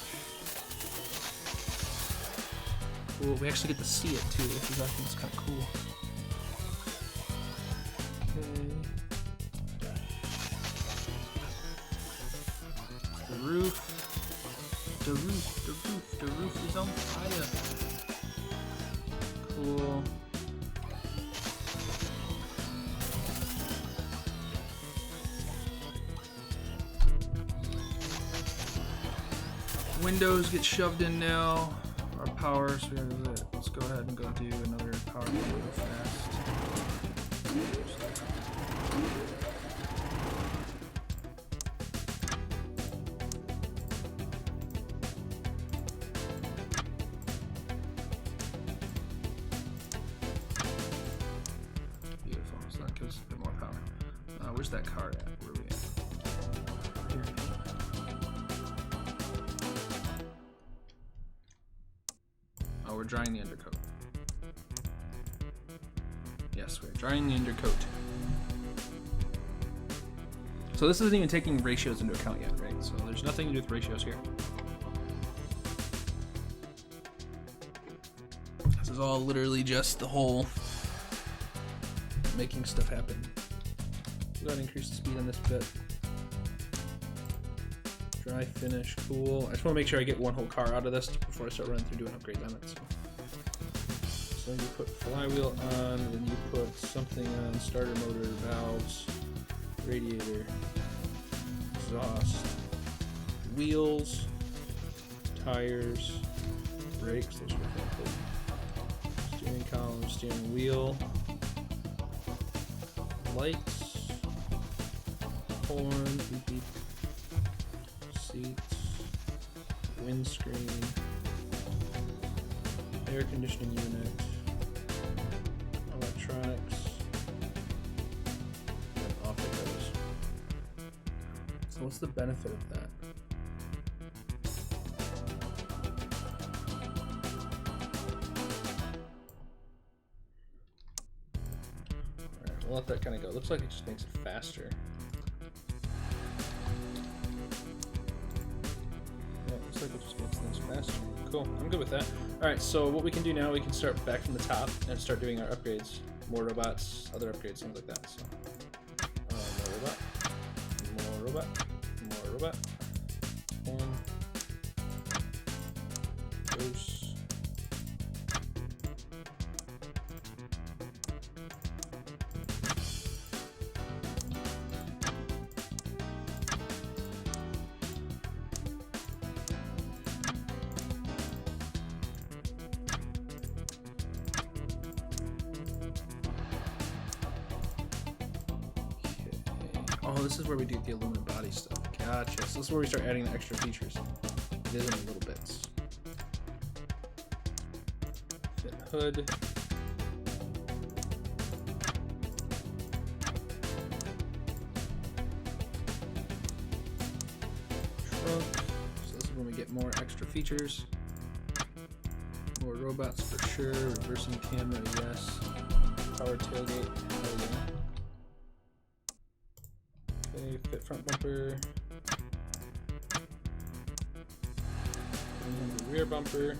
Cool. We actually get to see it too, which is, I think, is kind of cool. Okay. The roof. The roof. The roof. The roof is on fire. Cool. Windows get shoved in now. Our power, so let's go ahead and go do another power real fast. Beautiful. So that gives us a bit more power. Where's that car at? Where are we at? Oh, we're drying the undercoat. Yes, we're drying the undercoat. So this isn't even taking ratios into account yet, right? So there's nothing to do with ratios here. This is all literally just the whole making stuff happen. Go ahead and increase the speed on this bit. Dry finish, cool. I just want to make sure I get one whole car out of this before I start running through doing upgrades on it. So you put flywheel on, then you put something on, starter motor, valves, radiator, exhaust, wheels, tires, brakes, those are cool. Steering column, steering wheel, lights, horn, beep beep, seats, windscreen, air conditioning unit, electronics, and off it goes. So what's the benefit of that? Alright, we'll let that kind of go. Looks like it just makes it faster. Looks like it just makes things faster. Cool, I'm good with that. Alright, so what we can do now, we can start back from the top and start doing our upgrades. More robots, other upgrades, things like that. So, more robot, more robot, more robot. One. Goose. Oh, this is where we do the aluminum body stuff. Gotcha. So this is where we start adding the extra features. It is in little bits. Fit hood. Trunk. So this is when we get more extra features. More robots for sure. Reversing camera, yes. Power tailgate, hell yeah. Fit front bumper, and the rear bumper.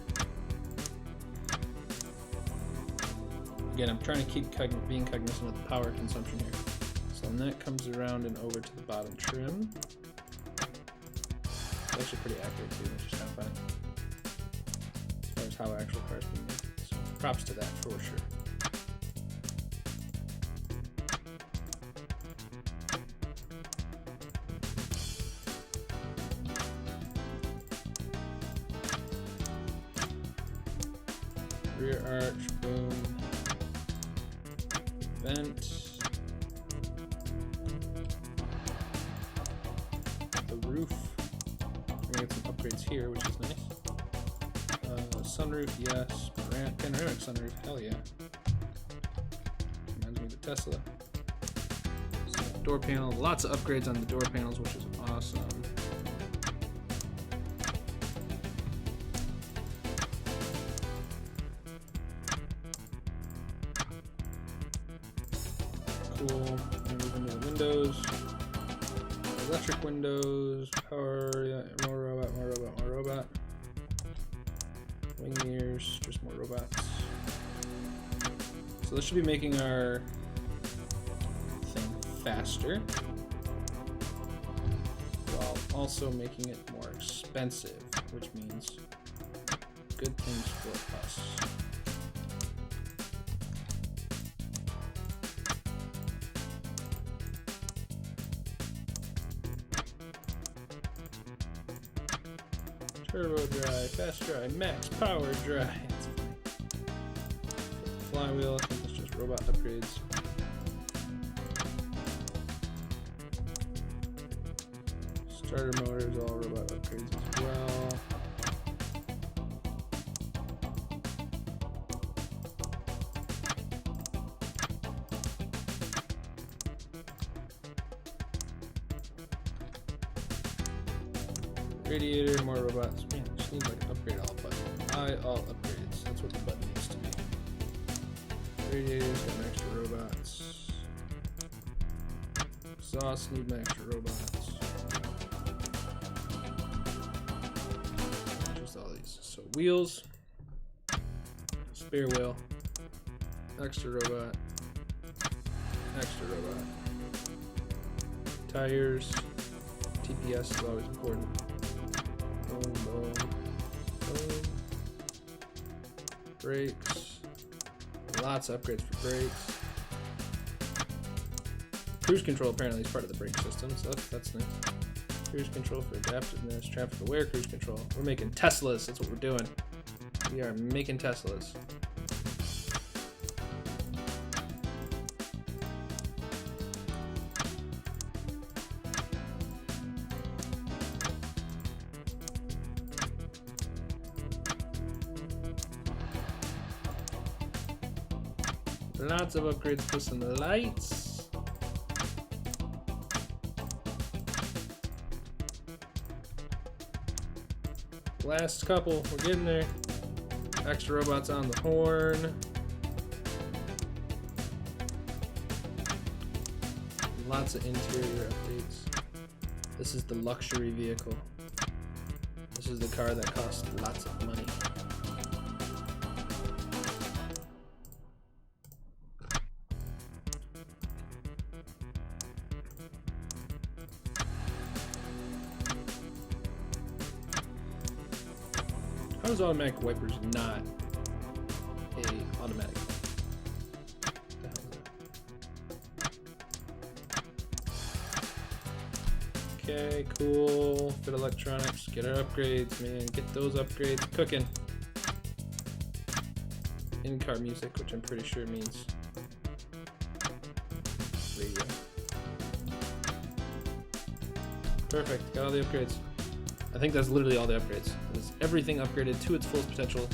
Again, I'm trying to keep being cognizant of the power consumption here. So then that comes around and over to the bottom trim. It's actually pretty accurate too, which is kind of fun. As far as how actual cars being made. So props to that for sure. Rear arch, boom, vent, the roof, we're gonna get some upgrades here, which is nice. Sunroof, yes, panoramic sunroof, hell yeah. Reminds me of the Tesla. So door panel, lots of upgrades on the door panels, which is awesome. Cool. Move into the windows. Electric windows. Power. Yeah, more robot. More robot. More robot. Wing mirrors. Just more robots. So this should be making our thing faster, while also making it more expensive, which means good things for us. Turbo dry, fast dry, max power dry. That's funny. Flywheel, I think it's just robot upgrades. Starter motors, all robot upgrades as well. Radiator, more robots. Man, just need like an upgrade all button. All upgrades. That's what the button needs to be. Radiators, got extra robots. Exhaust, need extra robots. Just all these. So wheels, spare wheel, extra robot, extra robot. Tires, TPS is always important. Boom, boom, boom. Brakes. Lots of upgrades for brakes. Cruise control apparently is part of the brake system, so that's nice. Cruise control for adaptiveness, traffic aware cruise control. We're making Teslas, that's what we're doing. We are making Teslas. Lots of upgrades for some lights. Last couple, we're getting there. Extra robots on the horn. Lots of interior updates. This is the luxury vehicle. This is the car that costs lots of money. How is automatic wipers not a automatic? What the hell is that? Okay, cool. Fit electronics. Get our upgrades, man. Get those upgrades cooking. In-car music, which I'm pretty sure means radio. Perfect. Got all the upgrades. I think that's literally all the upgrades. It's everything upgraded to its fullest potential.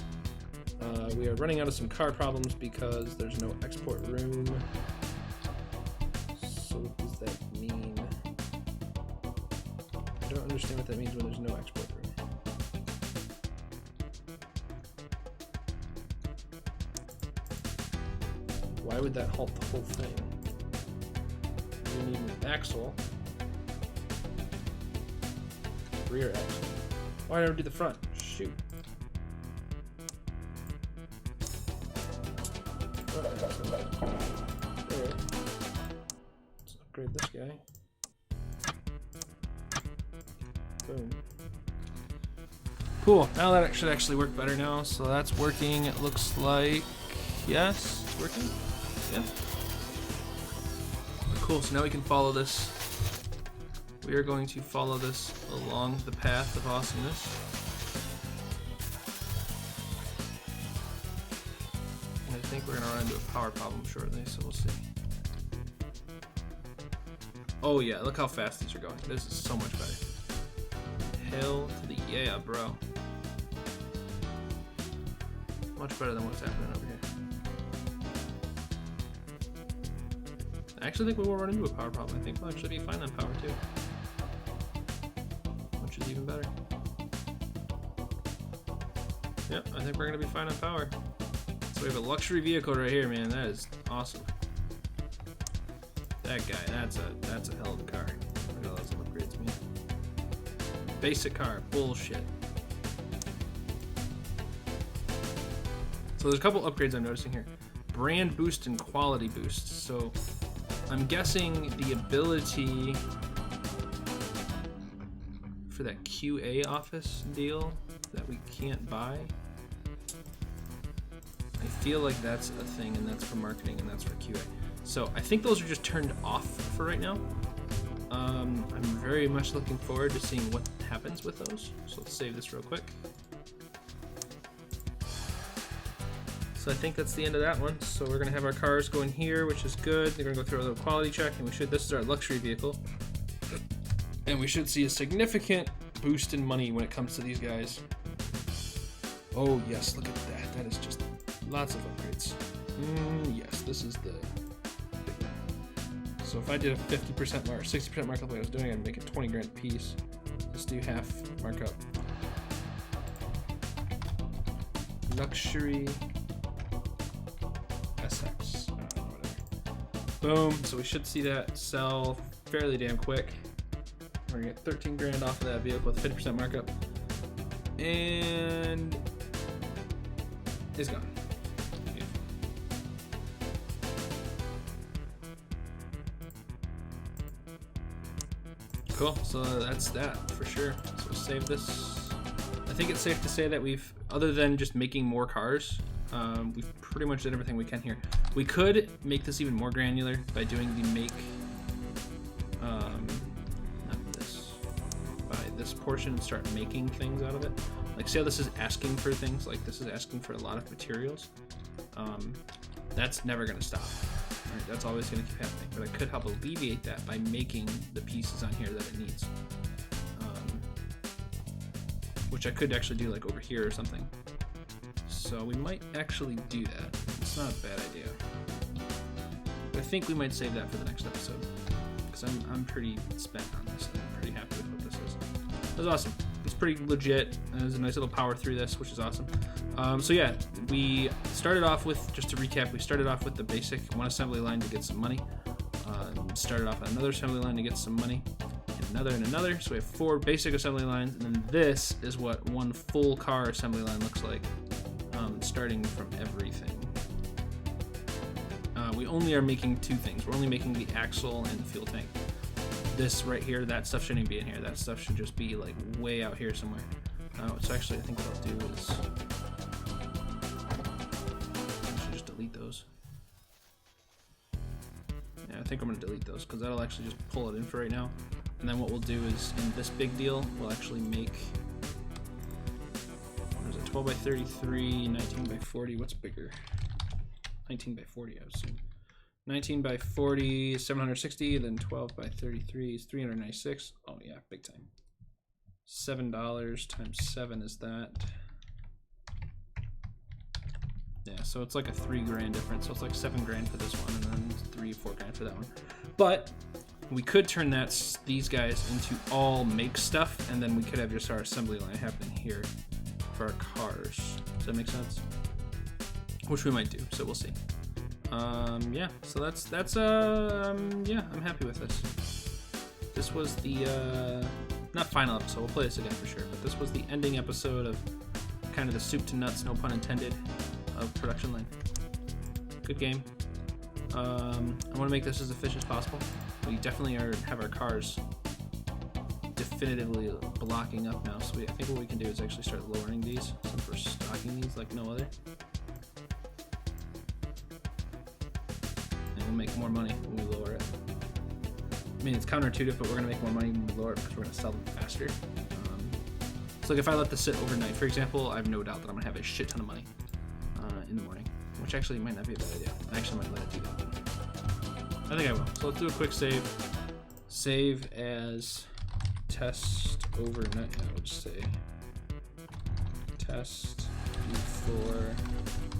We are running out of some car problems because there's no export room. So what does that mean? I don't understand what that means when there's no export room. Why would that halt the whole thing? We need an axle. Rear axle. Why never do the front? Shoot. Alright. Let's upgrade this guy. Boom. Cool. Now that should actually work better now. So that's working. It looks like yes, it's working. Yeah. Cool. So now we can follow this. We are going to follow this along the path of awesomeness. And I think we're going to run into a power problem shortly, so we'll see. Oh yeah, look how fast these are going. This is so much better. Hell to the yeah, bro. Much better than what's happening over here. I actually think we will run into a power problem. I think we'll actually be fine on power too. Which is even better. Yep, I think we're gonna be fine on power. So we have a luxury vehicle right here, man. That is awesome. That guy, that's a hell of a car. Look at all those upgrades, man. Basic car, bullshit. So there's a couple upgrades I'm noticing here. Brand boost and quality boost. So I'm guessing the ability for that QA office deal that we can't buy. I feel like that's a thing, and that's for marketing, and that's for QA. So I think those are just turned off for right now. I'm very much looking forward to seeing what happens with those. So let's save this real quick. So I think that's the end of that one. So we're gonna have our cars going here, which is good. They're gonna go through a little quality check, and this is our luxury vehicle. And we should see a significant boost in money when it comes to these guys. Oh yes, look at that. That is just lots of upgrades. Yes, this is the big one. So if I did a 50% mark, 60% markup like I was doing, I'd make it 20 grand a piece. Let's do half markup. Luxury SX. Whatever. Boom. So we should see that sell fairly damn quick. We're gonna get 13 grand off of that vehicle with 50% markup. And it's gone. Beautiful. Cool. So that's that for sure. So we'll save this. I think it's safe to say that we've, other than just making more cars, we've pretty much did everything we can here. We could make this even more granular by doing the make, not this, by this portion and start making things out of it. Like, say how this is asking for things, like this is asking for a lot of materials. That's never gonna stop. Right? That's always gonna keep happening. But I could help alleviate that by making the pieces on here that it needs. Which I could actually do like over here or something. So we might actually do that. It's not a bad idea. But I think we might save that for the next episode. Because I'm pretty spent on this and I'm pretty happy with what this is. That was awesome. It's pretty legit. There's a nice little power through this, which is awesome. So yeah, we started off with, just to recap, we started off with the basic one assembly line to get some money. Started off on another assembly line to get some money. And another. So we have 4 basic assembly lines, and then this is what one full car assembly line looks like, starting from everything. We only are making 2 things. We're only making the axle and the fuel tank. This right here, that stuff shouldn't be in here. That stuff should just be like way out here somewhere. So actually, I think what I'll do is I should just delete those. Yeah, I think I'm gonna delete those because that'll actually just pull it in for right now. And then what we'll do is, in this big deal, we'll actually make, what is it, 12 by 33, 19 by 40, what's bigger? 19 by 40, I would assume. 19 by 40 is 760, then 12 by 33 is 396. Oh yeah, big time. $7 times 7 is that. Yeah, so it's like a 3 grand difference. So it's like 7 grand for this one, and then 3 or 4 grand for that one. But we could turn these guys into all make stuff, and then we could have just our assembly line happening here for our cars. Does that make sense? Which we might do, so we'll see. Yeah, so that's yeah, I'm happy with this. This was the not final episode, we'll play this again for sure, but this was the ending episode of kind of the soup to nuts, no pun intended, of Production Line. Good game. I want to make this as efficient as possible. We definitely have our cars definitively blocking up now, so I think what we can do is actually start lowering these, since we're stocking these like no other. And we'll make more money when we lower it. I mean, it's counterintuitive, but we're going to make more money when we lower it because we're going to sell them faster. So like if I let this sit overnight, for example, I have no doubt that I'm going to have a shit ton of money in the morning, which actually might not be a bad idea. I actually might let it do that. I think I will. So let's do a quick save. Save as test overnight. I would say test before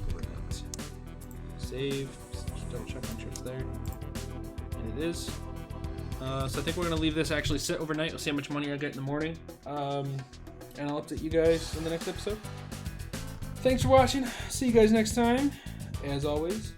overnight. Save. Just double check make sure it's there. And it is. So I think we're gonna leave this actually sit overnight. We'll see how much money I get in the morning. And I'll update you guys in the next episode. Thanks for watching. See you guys next time. As always,